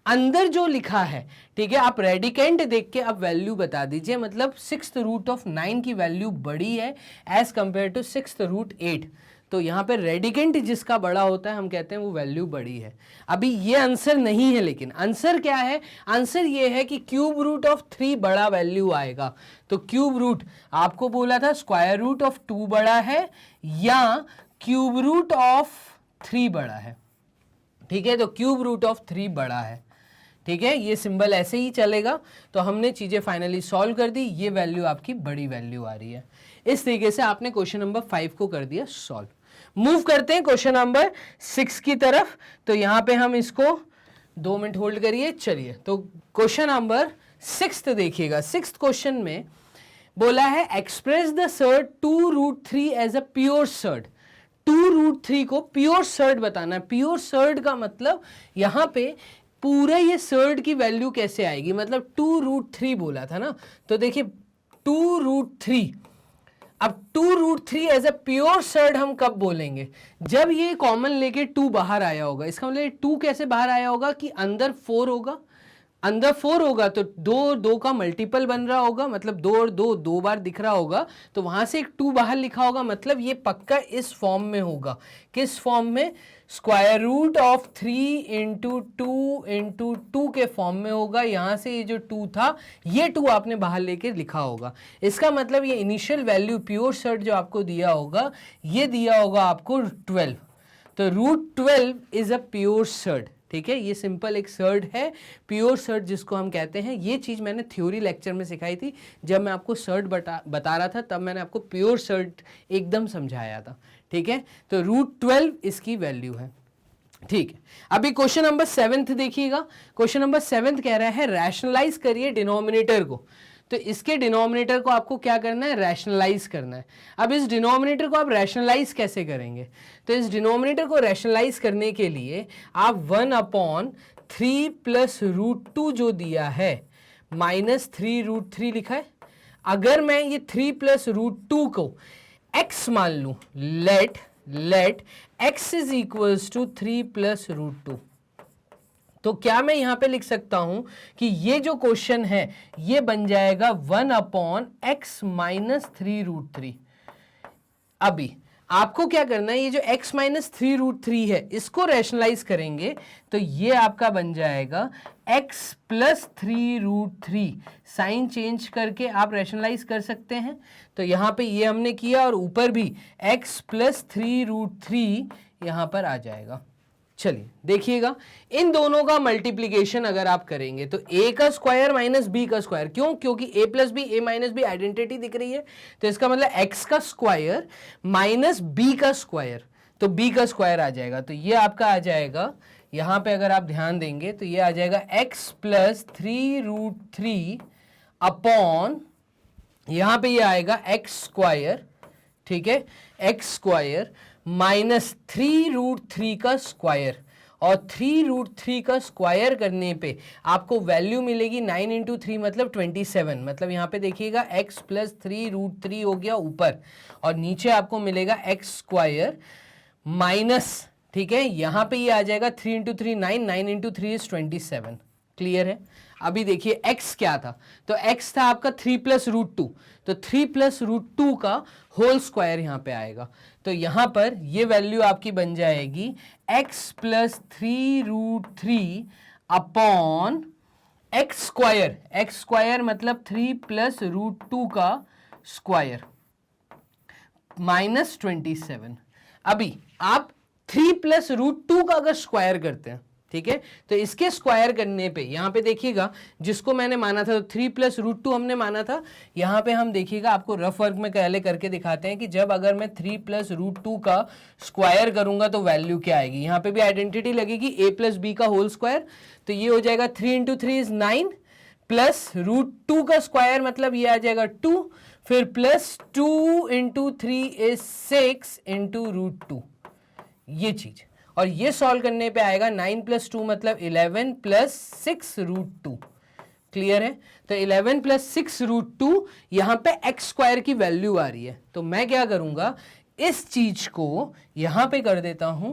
अंदर जो लिखा है, ठीक है, आप रेडिकेंट देख के आप वैल्यू बता दीजिए, मतलब 6th रूट ऑफ 9 की वैल्यू बड़ी है as compare to 6th root 8। तो यहाँ पे रेडिकेंट जिसका बड़ा होता है हम कहते हैं वो वैल्यू बड़ी है। अभी ये आंसर नहीं है, लेकिन आंसर क्या है? आंसर ये है कि क्यूब रूट ऑफ 3 बड़ा वैल्यू आएगा। तो क्यूब रूट आपको बोला था स्क्वायर रूट ऑफ 2 बड़ा है या क्यूब रूट ऑफ 3 बड़ा है। ठीक है, तो क्यूब रूट ऑफ 3 बड़ा है। ठीक है, ये सिंबल ऐसे ही चलेगा। तो हमने चीजें फाइनली सॉल्व कर दी, ये वैल्यू आपकी बड़ी वैल्यू आ रही है। इस तरीके से आपने क्वेश्चन नंबर 5 को कर दिया सॉल्व। मूव करते हैं क्वेश्चन नंबर 6 की तरफ। तो यहां पे हम इसको 2 मिनट होल्ड करिए। चलिए, तो क्वेश्चन नंबर 6 देखिएगा। 6th क्वेश्चन में बोला है express the surd 2√3 as a pure surd. 2√3 को प्योर सर्ड बताना है। प्योर सर्ड का मतलब यहां पे पूरा ये सर्ड की वैल्यू कैसे आएगी, मतलब 2√3 बोला था ना, तो देखिए 2√3। अब 2√3 एज अ प्योर सर्ड हम कब बोलेंगे? जब ये कॉमन लेके 2 बाहर आया होगा। इसका मतलब 2 कैसे बाहर आया होगा कि अंदर 4 होगा, अंदर 4 होगा तो 2 का मल्टीपल बन रहा होगा, मतलब 2 और 2 बार दिख रहा होगा, तो वहां से एक 2 बाहर लिखा होगा, मतलब ये पक्का इस फॉर्म में होगा। किस फॉर्म में? स्क्वायर रूट ऑफ 3 इंटू 2 के फॉर्म में होगा। यहां से ये जो 2 था ये 2 आपने बाहर लेके लिखा होगा। इसका मतलब ये इनिशियल वैल्यू प्योर सर्ड जो आपको दिया होगा, ये दिया होगा आपको 12। तो √12 इज अ प्योर सर्ड। ठीक है, ये सिंपल एक सर्ड है, प्योर सर्ड जिसको हम कहते हैं। ये चीज मैंने थ्योरी लेक्चर में सिखाई थी, जब मैं आपको सर्ड बता रहा था तब मैंने आपको प्योर सर्ड एकदम समझाया था। ठीक है, तो √12 इसकी वैल्यू है। ठीक है, अभी क्वेश्चन नंबर 7 देखिएगा। क्वेश्चन नंबर 7 कह रहा है रैशनलाइज करिए डिनोमिनेटर को। तो इसके डिनोमिनेटर को आपको क्या करना है, रैशनलाइज करना है। अब इस डिनोमिनेटर को आप रैशनलाइज कैसे करेंगे, तो इस डिनोमिनेटर को रैशनलाइज करने के लिए आप 1/3 प्लस √2 जो दिया है माइनस 3√3 लिखा है। अगर मैं ये 3 प्लस √2 को x मान लूं, let x is equals to 3 plus √2, तो क्या मैं यहां पे लिख सकता हूं कि ये जो क्वेश्चन है ये बन जाएगा 1/x माइनस 3√3। अभी आपको क्या करना है, ये जो x माइनस 3√3 है इसको रैशनलाइज करेंगे तो ये आपका बन जाएगा x प्लस 3√3। साइन चेंज करके आप रैशनलाइज कर सकते हैं। तो यहां पे ये हमने किया और ऊपर भी x प्लस 3√3 यहां पर आ जाएगा। चलिए देखिएगा, इन दोनों का मल्टीप्लीकेशन अगर आप करेंगे तो a का स्क्वायर माइनस b का स्क्वायर, क्यों, क्योंकि a plus b, a minus b identity दिख रही है, तो इसका मतलब x का स्क्वायर माइनस b का स्क्वायर, तो b का स्क्वायर आ जाएगा। तो ये आपका आ जाएगा, यहां पे अगर आप ध्यान देंगे तो ये आ जाएगा x प्लस 3√3 अपॉन, यहां पे ये आएगा x स्क्वायर, ठीक है, x स्क्वायर माइनस 3√3 का स्क्वायर, और 3√3 का स्क्वायर करने पे आपको वैल्यू मिलेगी 9 इंटू 3 मतलब 27। मतलब यहाँ पे देखिएगा x प्लस 3√3 हो गया ऊपर, और नीचे आपको मिलेगा x स्क्वायर माइनस, ठीक है, यहाँ पे ये आ जाएगा 3 इंटू 3 9, 9 इंटू 3 इज 27। क्लियर है। अभी देखिए x क्या था, तो x था आपका 3 प्लस √2, तो 3 प्लस √2 का होल स्क्वायर यहाँ पे आएगा। तो यहाँ पर ये वैल्यू आपकी बन जाएगी x plus 3√3 upon x square मतलब 3 प्लस √2 का स्क्वायर माइनस 27। अभी आप 3 प्लस √2 का अगर स्क्वायर करते हैं, ठीक है, तो इसके स्क्वायर करने पे यहां पे देखिएगा, जिसको मैंने माना था तो 3 प्लस √2 हमने माना था, यहां पे हम देखिएगा आपको रफ वर्क में पहले करके दिखाते हैं कि जब अगर मैं 3 प्लस √2 का स्क्वायर करूंगा तो वैल्यू क्या आएगी। यहां पे भी आइडेंटिटी लगेगी a प्लस बी का होल स्क्वायर, तो ये हो जाएगा 3 इंटू 3 इज 9 प्लस √2 का स्क्वायर मतलब ये आ जाएगा 2, फिर प्लस 2 इंटू 3 इज 6 इंटू √2, ये चीज, और ये सॉल्व करने पे आएगा 9 प्लस 2 मतलब 11 प्लस 6 √2। क्लियर है। तो 11 प्लस 6 √2, यहां पे x स्क्वायर की वैल्यू आ रही है, तो मैं क्या करूंगा, इस चीज को यहां पे कर देता हूं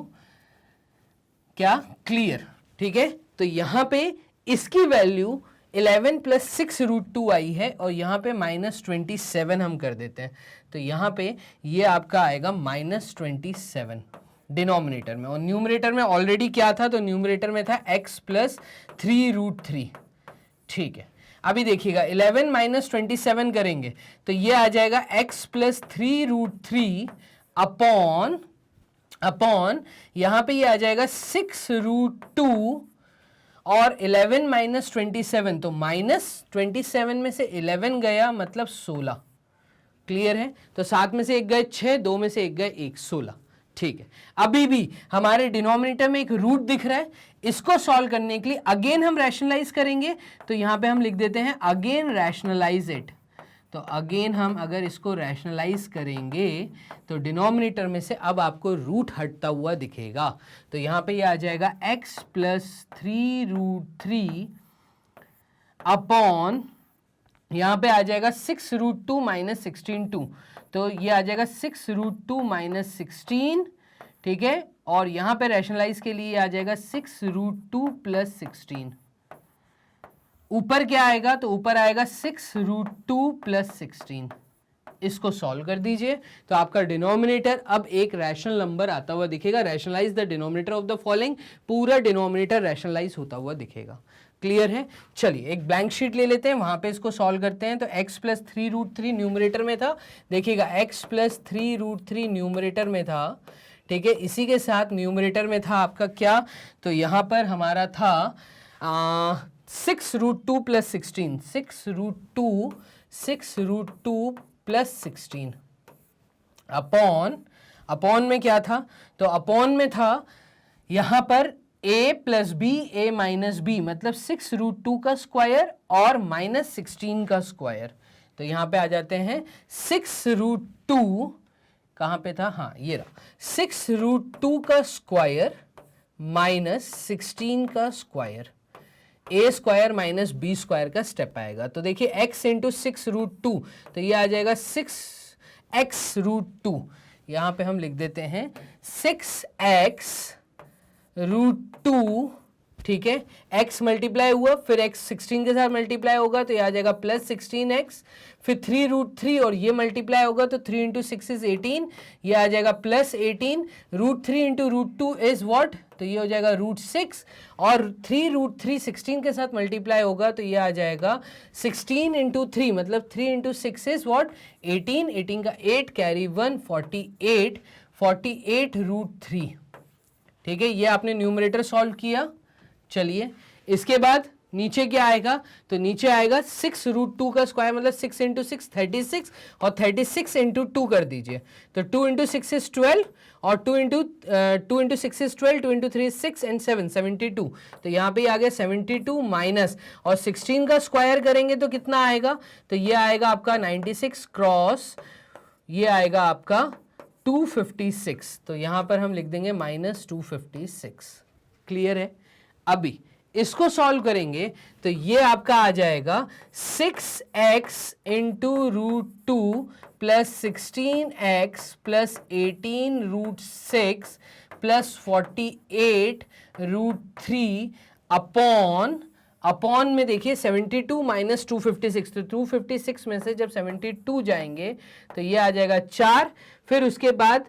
क्या, क्लियर, ठीक है। तो यहां पे इसकी वैल्यू 11 प्लस 6 √2 आई है, और यहां पे माइनस 27 हम कर देते हैं, तो यहां पे ये आपका आएगा माइनस 27 डिनोमिनेटर में, और न्यूमरेटर में ऑलरेडी क्या था, तो न्यूमरेटर में था x प्लस 3√3। ठीक है, अभी देखिएगा 11 माइनस 27 करेंगे तो ये आ जाएगा x प्लस 3√3 अपॉन यहां पे ये आ जाएगा 6√2 और 11 माइनस 27, तो माइनस 27 में से 11 गया मतलब 16। क्लियर है। तो 7 में से 1 गए 6, 2 में से 1 गए 1, 16। ठीक है, अभी भी हमारे डिनोमिनेटर में एक रूट दिख रहा है, इसको सॉल्व करने के लिए अगेन हम रैशनलाइज करेंगे, तो यहां पे हम लिख देते हैं अगेन रैशनलाइज इट। तो अगेन हम अगर इसको रैशनलाइज करेंगे तो डिनोमिनेटर में से अब आपको रूट हटता हुआ दिखेगा, तो यहां पे ये आ जाएगा x प्लस 3√3 अपॉन यहां पे आ जाएगा 6√2 माइनस 16 तो ये आ जाएगा 6√2 माइनस 16, ठीक है, और यहां पे रैशनलाइज के लिए आ जाएगा 6√2 प्लस 16। ऊपर क्या आएगा, तो ऊपर आएगा 6√2 प्लस 16। इसको सॉल्व कर दीजिए तो आपका डिनोमिनेटर अब एक रैशनल नंबर आता हुआ दिखेगा। Rationalise the denominator of the following, पूरा डिनोमिनेटर रैशनलाइज होता हुआ दिखेगा। क्लियर है। चलिए एक ब्लैंक शीट ले लेते हैं, वहां पे इसको सॉल्व करते हैं। तो x प्लस 3√3 न्यूमरेटर में था, देखिएगा x प्लस 3√3 न्यूमरेटर में था, ठीक है। इसी के साथ न्यूमरेटर में था आपका क्या, तो यहां पर हमारा था 6√2 प्लस 16, 6√2 प्लस 16 अपॉन में क्या था, तो अपॉन में था यहां पर a plus b a minus b मतलब 6√2 का स्क्वायर और -16 का स्क्वायर। तो यहां पे आ जाते हैं 6√2, कहां पे था, हाँ ये रहा, 6√2 का स्क्वायर -16 का square, a square minus b square का स्टेप आएगा। तो देखिए x इंटू 6√2, तो ये आ जाएगा 6x√2। यहां पे हम लिख देते हैं 6x√2, ठीक है, x मल्टीप्लाई हुआ, फिर x 16 के साथ मल्टीप्लाई होगा तो ये आ जाएगा प्लस 16x, फिर 3√3 और ये मल्टीप्लाई होगा तो 3 इंटू 6 इज 18, ये आ जाएगा प्लस 18, √3 इंटू √2 इज व्हाट, तो ये हो जाएगा √6, और 3√3 16 के साथ मल्टीप्लाई होगा तो ये आ जाएगा 16 इंटू 3 मतलब 3 इंटू 6 इज व्हाट 18, 18 का 8 कैरी 1 48, 48√3, ठीक है। ये आपने न्यूमरेटर सॉल्व किया। चलिए इसके बाद नीचे क्या आएगा, तो नीचे आएगा 6√2 का स्क्वायर मतलब 6 इंटू 6 36, और 36 इंटू 2 कर दीजिए, तो 2 इंटू 6 इज 12, और 2 into 6 is 12, 2 into 3 is 6 and 7 72। तो यहाँ पे आ गया 72 माइनस, और 16 का स्क्वायर करेंगे तो कितना आएगा, तो ये आएगा आपका 96 क्रॉस, ये आएगा आपका 256, तो यहाँ पर हम लिख देंगे -256। क्लियर है। अभी इसको सॉल्व करेंगे तो ये आपका आ जाएगा 6x into √2 plus 16x plus 18√6 plus 48√3 upon में देखिए 72 माइनस 256, तो 256 में से जब 72 जाएंगे तो ये आ जाएगा 4, फिर उसके बाद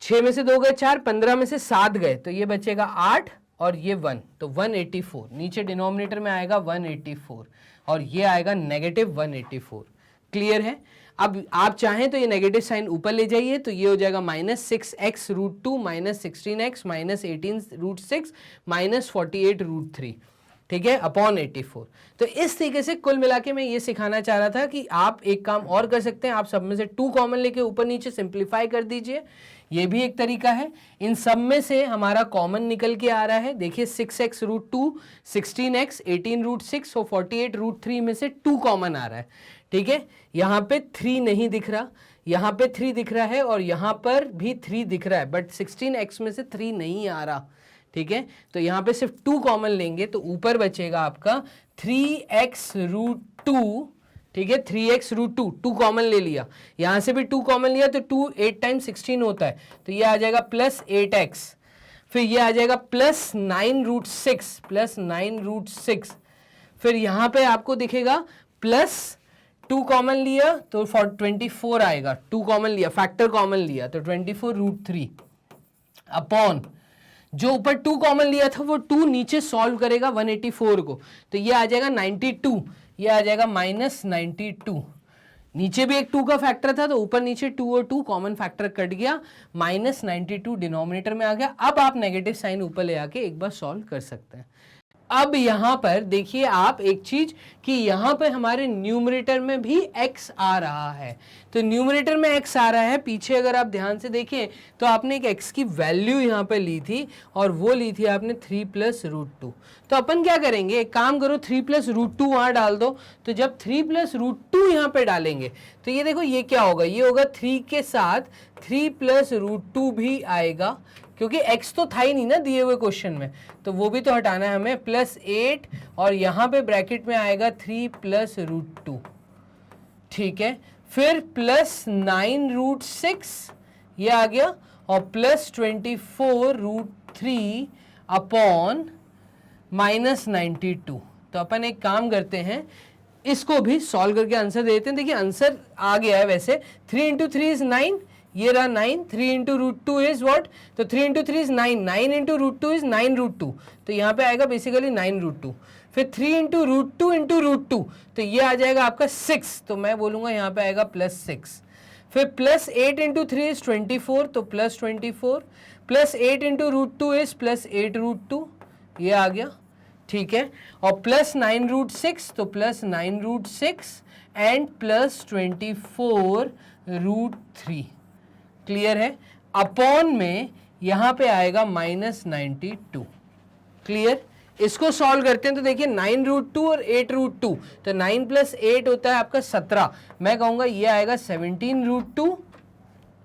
6 में से 2 गए 4, 15 में से 7 गए तो ये बचेगा 8, और ये 1, तो 184 नीचे डिनोमिनेटर में आएगा 184, और ये आएगा -184। क्लियर है। अब आप चाहें तो ये नेगेटिव साइन ऊपर ले जाइए, तो ये हो जाएगा -6x√2 minus 16x minus 18√6 minus 48√3, ठीक है, अपॉन 84। तो इस तरीके से कुल मिला के मैं ये सिखाना चाह रहा था कि आप एक काम और कर सकते हैं, आप सब में से 2 कॉमन लेके ऊपर नीचे सिंप्लीफाई कर दीजिए, ये भी एक तरीका है। इन सब में से हमारा कॉमन निकल के आ रहा है, देखिए 6x√2 16x 18√6 और 48√3 में से 2 कॉमन आ रहा है, ठीक है। यहाँ पे 3 नहीं दिख रहा, यहाँ पे 3 दिख रहा है, और यहाँ पर भी 3 दिख रहा है, बट 16x में से 3 नहीं आ रहा, ठीक है। तो यहाँ पे सिर्फ 2 कॉमन लेंगे तो ऊपर बचेगा आपका 3x√2, ठीक है, 3x√2, 2 कॉमन ले लिया, यहां से भी 2 कॉमन लिया तो 2 8 टाइम्स 16 होता है, तो ये आ जाएगा प्लस 8x, फिर ये आ जाएगा प्लस 9√6, फिर यहां पे आपको दिखेगा प्लस 2 कॉमन लिया तो 24 आएगा, 2 कॉमन लिया, फैक्टर कॉमन लिया तो 24√3 अपॉन जो ऊपर 2 कॉमन लिया था वो 2 नीचे सॉल्व करेगा 184 को, तो ये आ जाएगा 92, ये आ जाएगा -92। नीचे भी एक 2 का फैक्टर था तो ऊपर नीचे 2 और 2 कॉमन फैक्टर कट गया, -92 डिनोमिनेटर में आ गया। अब आप नेगेटिव साइन ऊपर ले आके एक बार सॉल्व कर सकते हैं। अब यहां पर देखिए आप एक चीज कि यहां पर हमारे न्यूमरेटर में भी x आ रहा है, तो न्यूमरेटर में x आ रहा है, पीछे अगर आप ध्यान से देखें तो आपने एक x की वैल्यू यहां पर ली थी और वो ली थी आपने 3 + √2। तो अपन क्या करेंगे, एक काम करो 3 + √2 वहां डाल दो, तो जब 3 + √2 यहां पे डालेंगे तो ये देखो ये क्या होगा, ये होगा 3 के साथ 3 + √2 भी आएगा, क्योंकि x तो था ही नहीं ना दिए हुए क्वेश्चन में, तो वो भी तो हटाना है हमें, +8 और यहाँ पे ब्रैकेट में आएगा 3 + √2, ठीक है, फिर +9√6 ये आ गया, और +24√3 अपॉन -92। तो अपन एक काम करते हैं, इसको भी सॉल्व करके आंसर देते हैं। देखिए आंसर आ गया है वैसे, 3 × 3 = 9, ये रहा 9, 3 × √2 इज व्हाट, तो 3 × 3 = 9, 9 × √2 इज 9√2, तो यहाँ पे आएगा बेसिकली 9√2, फिर 3 × √2 × √2 तो ये आ जाएगा आपका 6, तो मैं बोलूँगा यहाँ पे आएगा +6, फिर +8 × 3 इज 24, तो +24, +8 × √2 इज +8√2, ये आ गया, ठीक है, और +9√6 तो +9√6 एंड +24√3। क्लियर है। अपॉन में यहाँ पे आएगा -92। क्लियर? इसको सॉल्व करते हैं तो देखिए 9√2 और 8√2, तो 9 + 8 होता है आपका 17, मैं कहूँगा ये आएगा 17√2।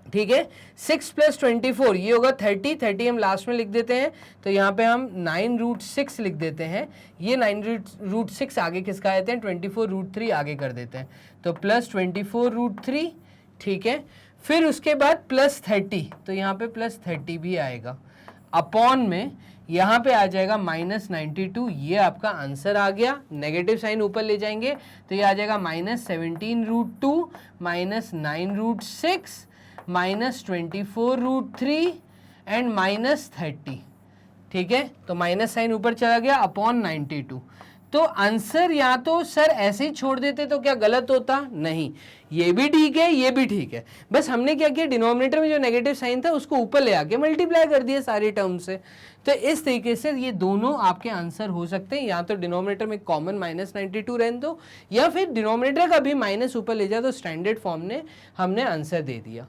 ठीक है, 6 + 24 ये होगा 30 हम लास्ट में लिख देते हैं, तो यहाँ पे हम 9√6 लिख देते हैं। ये 9√6 आगे किसका आते हैं, 24√3 आगे कर देते हैं, तो +24√3। ठीक है, फिर उसके बाद +30, तो यहाँ पे +30 भी आएगा, अपॉन में यहाँ पे आ जाएगा -92। ये आपका आंसर आ गया। नेगेटिव साइन ऊपर ले जाएंगे तो ये आ जाएगा -17√2 -9√6 -24√3 एंड -30। ठीक है, तो माइनस साइन ऊपर चला गया, अपॉन 92। तो आंसर या तो सर ऐसे ही छोड़ देते तो क्या गलत होता? नहीं, ये भी ठीक है, ये भी ठीक है, बस हमने क्या किया, डिनोमिनेटर में जो नेगेटिव साइन था उसको ऊपर ले आके मल्टीप्लाई कर दिया सारे टर्म से। तो इस तरीके से ये दोनों आपके आंसर हो सकते हैं, या तो डिनोमिनेटर में कॉमन -92 रहने दो, या फिर डिनोमिनेटर का भी माइनस ऊपर ले जाओ, तो स्टैंडर्ड फॉर्म ने हमने आंसर दे दिया।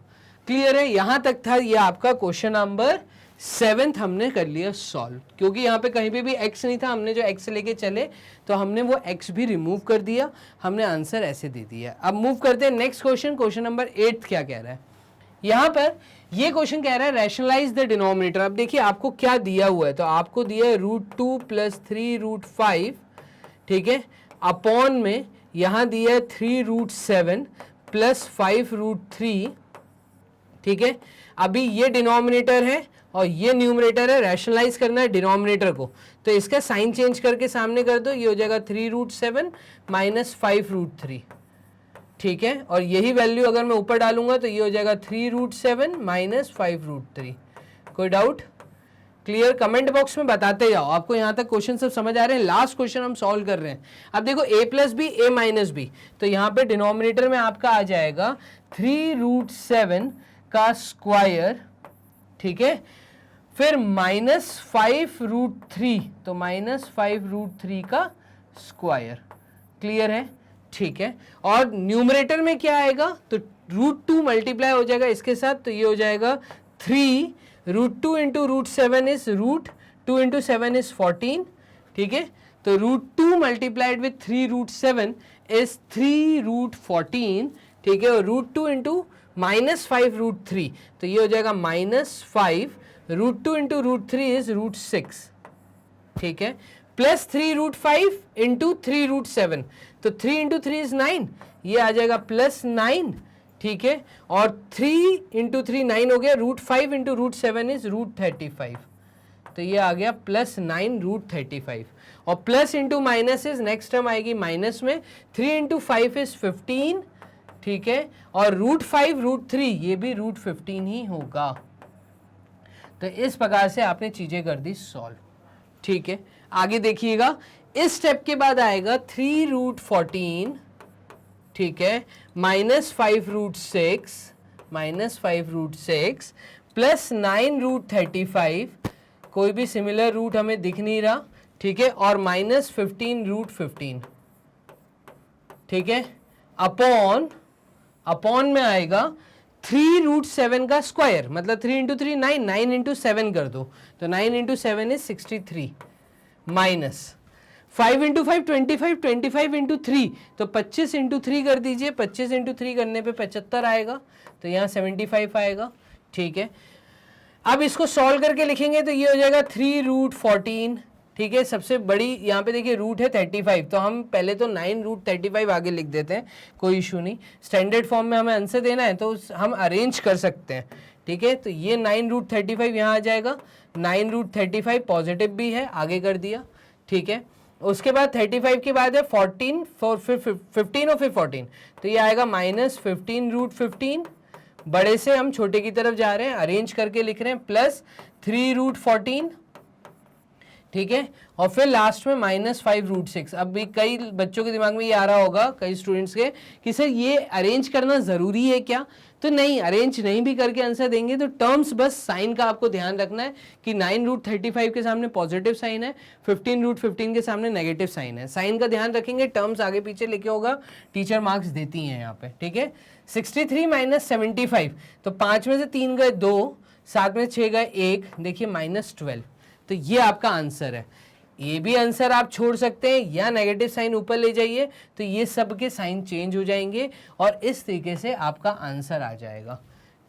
क्लियर है? यहां तक था ये आपका क्वेश्चन नंबर 7 हमने कर लिया सॉल्व, क्योंकि यहाँ पे कहीं पे भी x नहीं था, हमने जो x लेके चले तो हमने वो x भी रिमूव कर दिया, हमने आंसर ऐसे दे दिया। अब मूव करते हैं नेक्स्ट क्वेश्चन, क्वेश्चन नंबर 8 क्या कह रहा है। यहाँ पर ये क्वेश्चन कह रहा है रैशनलाइज द डिनोमिनेटर। अब देखिए आपको क्या दिया हुआ है, तो आपको दिया है √2 + 3√5, ठीक है, अपॉन में यहाँ दिया है 3√7 + 5√3। ठीक है, अभी ये डिनोमिनेटर है और ये न्यूमरेटर है, रैशनलाइज करना है डिनोमिनेटर को, तो इसका साइन चेंज करके सामने कर दो, ये हो जाएगा 3√7 - 5√3। ठीक है, और यही वैल्यू अगर मैं ऊपर डालूंगा तो ये हो जाएगा 3√7 - 5√3। कोई डाउट? क्लियर? कमेंट बॉक्स में बताते जाओ, आपको यहाँ तक क्वेश्चन सब समझ आ रहे हैं। लास्ट क्वेश्चन हम सॉल्व कर रहे हैं। अब देखो a + b a - b, तो यहाँ पे डिनोमिनेटर में आपका आ जाएगा 3√7 का स्क्वायर, ठीक है, फिर -5√3, तो -5√3 का स्क्वायर। क्लियर है? ठीक है, और न्यूमरेटर में क्या आएगा, तो √2 मल्टीप्लाई हो जाएगा इसके साथ, तो ये हो जाएगा 3 √2 × √7 इज √2 × 7 इज 14। ठीक है, तो √2 मल्टीप्लाइड विथ 3√7 इज 3√14। ठीक है, और √2 × -5√3, तो ये हो जाएगा -5 √2 × √3 इज √6। ठीक है, प्लस 3√5 × 3√7, तो 3 × 3 इज 9, ये आ जाएगा +9। ठीक है, और 3 × 3 9 हो गया, √5 × √7 इज √35, तो ये आ गया +9 √35। और plus into minus is next term आएगी माइनस में, 3 × 5 इज 15। ठीक है, और √5 √3 ये भी √15 ही होगा। तो इस प्रकार से आपने चीजें कर दी सॉल्व। ठीक है, आगे देखिएगा, इस स्टेप के बाद आएगा 3√14, ठीक है, -5√6 प्लस 9√35, कोई भी सिमिलर रूट हमें दिख नहीं रहा। ठीक है, और -15√15। ठीक है, अपॉन में आएगा 3√7 का स्क्वायर, मतलब 3 × 3 9, 9 × 7 कर दो, तो 9 × 7 इज 63, माइनस 5 × 5 25, 25 × 3, तो 25 × 3 कर दीजिए, 25 × 3 करने पे 75 आएगा, तो यहाँ 75 आएगा। ठीक है, अब इसको सॉल्व करके लिखेंगे तो ये हो जाएगा 3√14। ठीक है, सबसे बड़ी यहाँ पे देखिए रूट है 35, तो हम पहले तो 9√35 आगे लिख देते हैं, कोई इशू नहीं। स्टैंडर्ड फॉर्म में हमें आंसर देना है तो हम अरेंज कर सकते हैं। ठीक है, तो ये 9√35 यहाँ आ जाएगा, 9√35 पॉजिटिव भी है, आगे कर दिया। ठीक है, उसके बाद 35 के बाद है 14, फिर 15 और फिर 14, तो ये आएगा -15√15। बड़े से हम छोटे की तरफ जा रहे हैं, अरेंज करके लिख रहे हैं, प्लस 3√14। ठीक है, और फिर लास्ट में -5√6। अब भी कई बच्चों के दिमाग में ये आ रहा होगा, कई स्टूडेंट्स के, कि सर ये अरेंज करना ज़रूरी है क्या? तो नहीं, अरेंज नहीं भी करके आंसर देंगे तो टर्म्स, बस साइन का आपको ध्यान रखना है कि 9√35 के सामने पॉजिटिव साइन है, 15√15 के सामने नेगेटिव साइन है। साइन का ध्यान रखेंगे, टर्म्स आगे पीछे लिखे होगा, टीचर मार्क्स देती हैं यहाँ पे। ठीक है, 63 - 75, तो 5 में से 3 गए 2, साथ में 6 गए 1, देखिए -12, तो ये आपका आंसर है। ये भी आंसर आप छोड़ सकते हैं या नेगेटिव साइन ऊपर ले जाइए तो ये सब के साइन चेंज हो जाएंगे और इस तरीके से आपका आंसर आ जाएगा।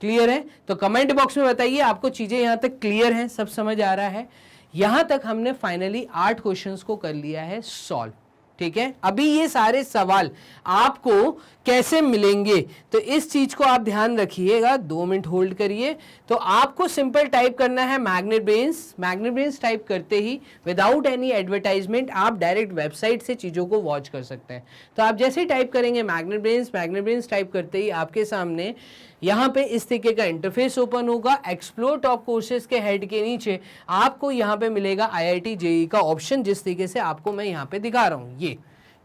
क्लियर है? तो कमेंट बॉक्स में बताइए आपको चीजें यहां तक क्लियर हैं, सब समझ आ रहा है। यहां तक हमने फाइनली 8 क्वेश्चंस को कर लिया है सॉल्व। ठीक है, अभी ये सारे सवाल आपको कैसे मिलेंगे तो इस चीज को आप ध्यान रखिएगा। 2 मिनट होल्ड करिए। तो आपको सिंपल टाइप करना है magnet brains. Magnet brains type करते ही विदाउट एनी एडवर्टाइजमेंट आप डायरेक्ट वेबसाइट से चीजों को वॉच कर सकते हैं। तो आप जैसे ही टाइप करेंगे मैग्नेट ब्रेन्स टाइप करते ही आपके सामने यहाँ पे इस तरीके का इंटरफेस ओपन होगा। एक्सप्लोर टॉप कोर्सेज के हेड के नीचे आपको यहाँ पे मिलेगा IIT JEE का ऑप्शन, जिस तरीके से आपको मैं यहाँ पे दिखा रहा हूँ ये।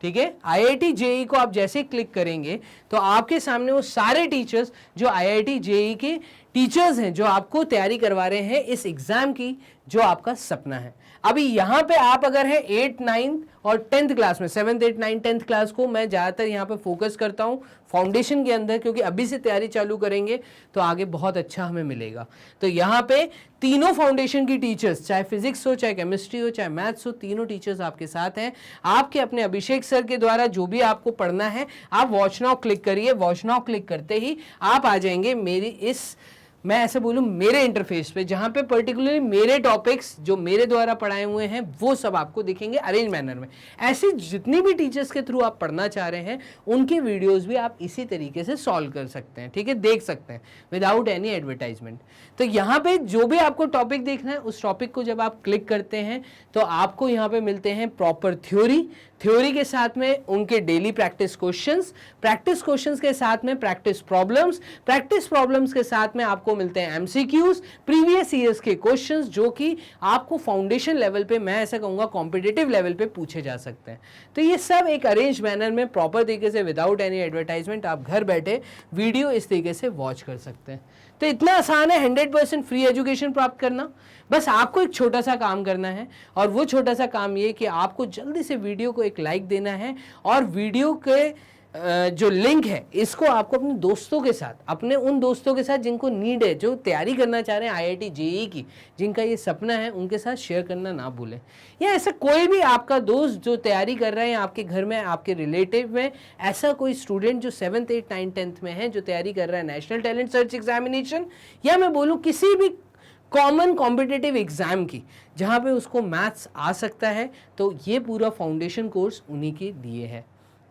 ठीक है, IIT JEE को आप जैसे क्लिक करेंगे तो आपके सामने वो सारे टीचर्स जो IIT JEE के टीचर्स हैं जो आपको तैयारी करवा रहे हैं इस एग्जाम की जो आपका सपना है। अभी यहाँ पे आप अगर है 8, 9 और 10th क्लास में, 7th, 8, 9, 10th क्लास को मैं ज़्यादातर यहाँ पे फोकस करता हूँ फाउंडेशन के अंदर, क्योंकि अभी से तैयारी चालू करेंगे तो आगे बहुत अच्छा हमें मिलेगा। तो यहाँ पे तीनों फाउंडेशन की टीचर्स, चाहे फिजिक्स हो, चाहे केमिस्ट्री हो, चाहे मैथ्स हो, तीनों टीचर्स आपके साथ हैं। आपके अपने अभिषेक सर के द्वारा जो भी आपको पढ़ना है आप वॉच नाउ क्लिक करिए। वॉच नाउ क्लिक करते ही आप आ जाएंगे मेरी इस, मैं ऐसे बोलूं, मेरे इंटरफेस पे, जहां पे पर्टिकुलरली मेरे टॉपिक्स जो मेरे द्वारा पढ़ाए हुए हैं वो सब आपको दिखेंगे अरेंज मैनर में। ऐसे जितनी भी टीचर्स के थ्रू आप पढ़ना चाह रहे हैं उनके वीडियोस भी आप इसी तरीके से सॉल्व कर सकते हैं। ठीक है, देख सकते हैं विदाउट एनी एडवर्टाइजमेंट। तो यहाँ पे जो भी आपको टॉपिक देखना है उस टॉपिक को जब आप क्लिक करते हैं तो आपको यहाँ पे मिलते हैं प्रॉपर थ्योरी के साथ में उनके डेली प्रैक्टिस क्वेश्चंस के साथ में प्रैक्टिस प्रॉब्लम्स के साथ में आपको मिलते हैं MCQs, प्रीवियस ईयर्स के क्वेश्चंस जो कि आपको फाउंडेशन लेवल पे, मैं ऐसा कहूंगा कॉम्पिटिटिव लेवल पे पूछे जा सकते हैं। तो ये सब एक अरेंज मैनर में प्रॉपर तरीके से विदाउट एनी एडवर्टाइजमेंट आप घर बैठे वीडियो इस तरीके से वॉच कर सकते हैं। तो इतना आसान है 100% फ्री एजुकेशन प्राप्त करना। बस आपको एक छोटा सा काम करना है और वो छोटा सा काम ये कि आपको जल्दी से वीडियो को एक लाइक देना है और वीडियो के जो लिंक है इसको आपको अपने दोस्तों के साथ, अपने उन दोस्तों के साथ जिनको नीड है, जो तैयारी करना चाह रहे हैं IIT JEE की, जिनका ये सपना है, उनके साथ शेयर करना ना भूलें। या ऐसा कोई भी आपका दोस्त जो तैयारी कर रहे हैं आपके घर में, आपके रिलेटिव में, ऐसा कोई स्टूडेंट जो 7th, 8th, 9th, 10th में है जो तैयारी कर रहा है नेशनल टैलेंट सर्च एग्जामिनेशन, या मैं बोलूँ किसी भी कॉमन कॉम्पिटिटिव एग्जाम की जहाँ पे उसको मैथ्स आ सकता है, तो ये पूरा फाउंडेशन कोर्स उन्हीं के लिए है।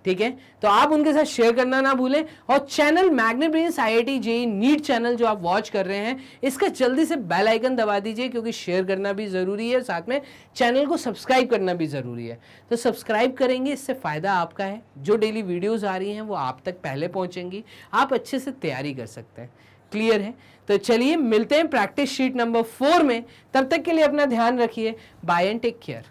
ठीक है, तो आप उनके साथ शेयर करना ना भूलें। और channel magnet brains IIT JEE NEET channel जो आप वॉच कर रहे हैं इसका जल्दी से बेल आइकन दबा दीजिए, क्योंकि शेयर करना भी ज़रूरी है, साथ में चैनल को सब्सक्राइब करना भी ज़रूरी है। तो सब्सक्राइब करेंगे, इससे फ़ायदा आपका है, जो डेली वीडियोज़ आ रही हैं वो आप तक पहले पहुँचेंगी, आप अच्छे से तैयारी कर सकते हैं। क्लियर है? तो चलिए मिलते हैं प्रैक्टिस शीट नंबर 4 में। तब तक के लिए अपना ध्यान रखिए। Bye and take care.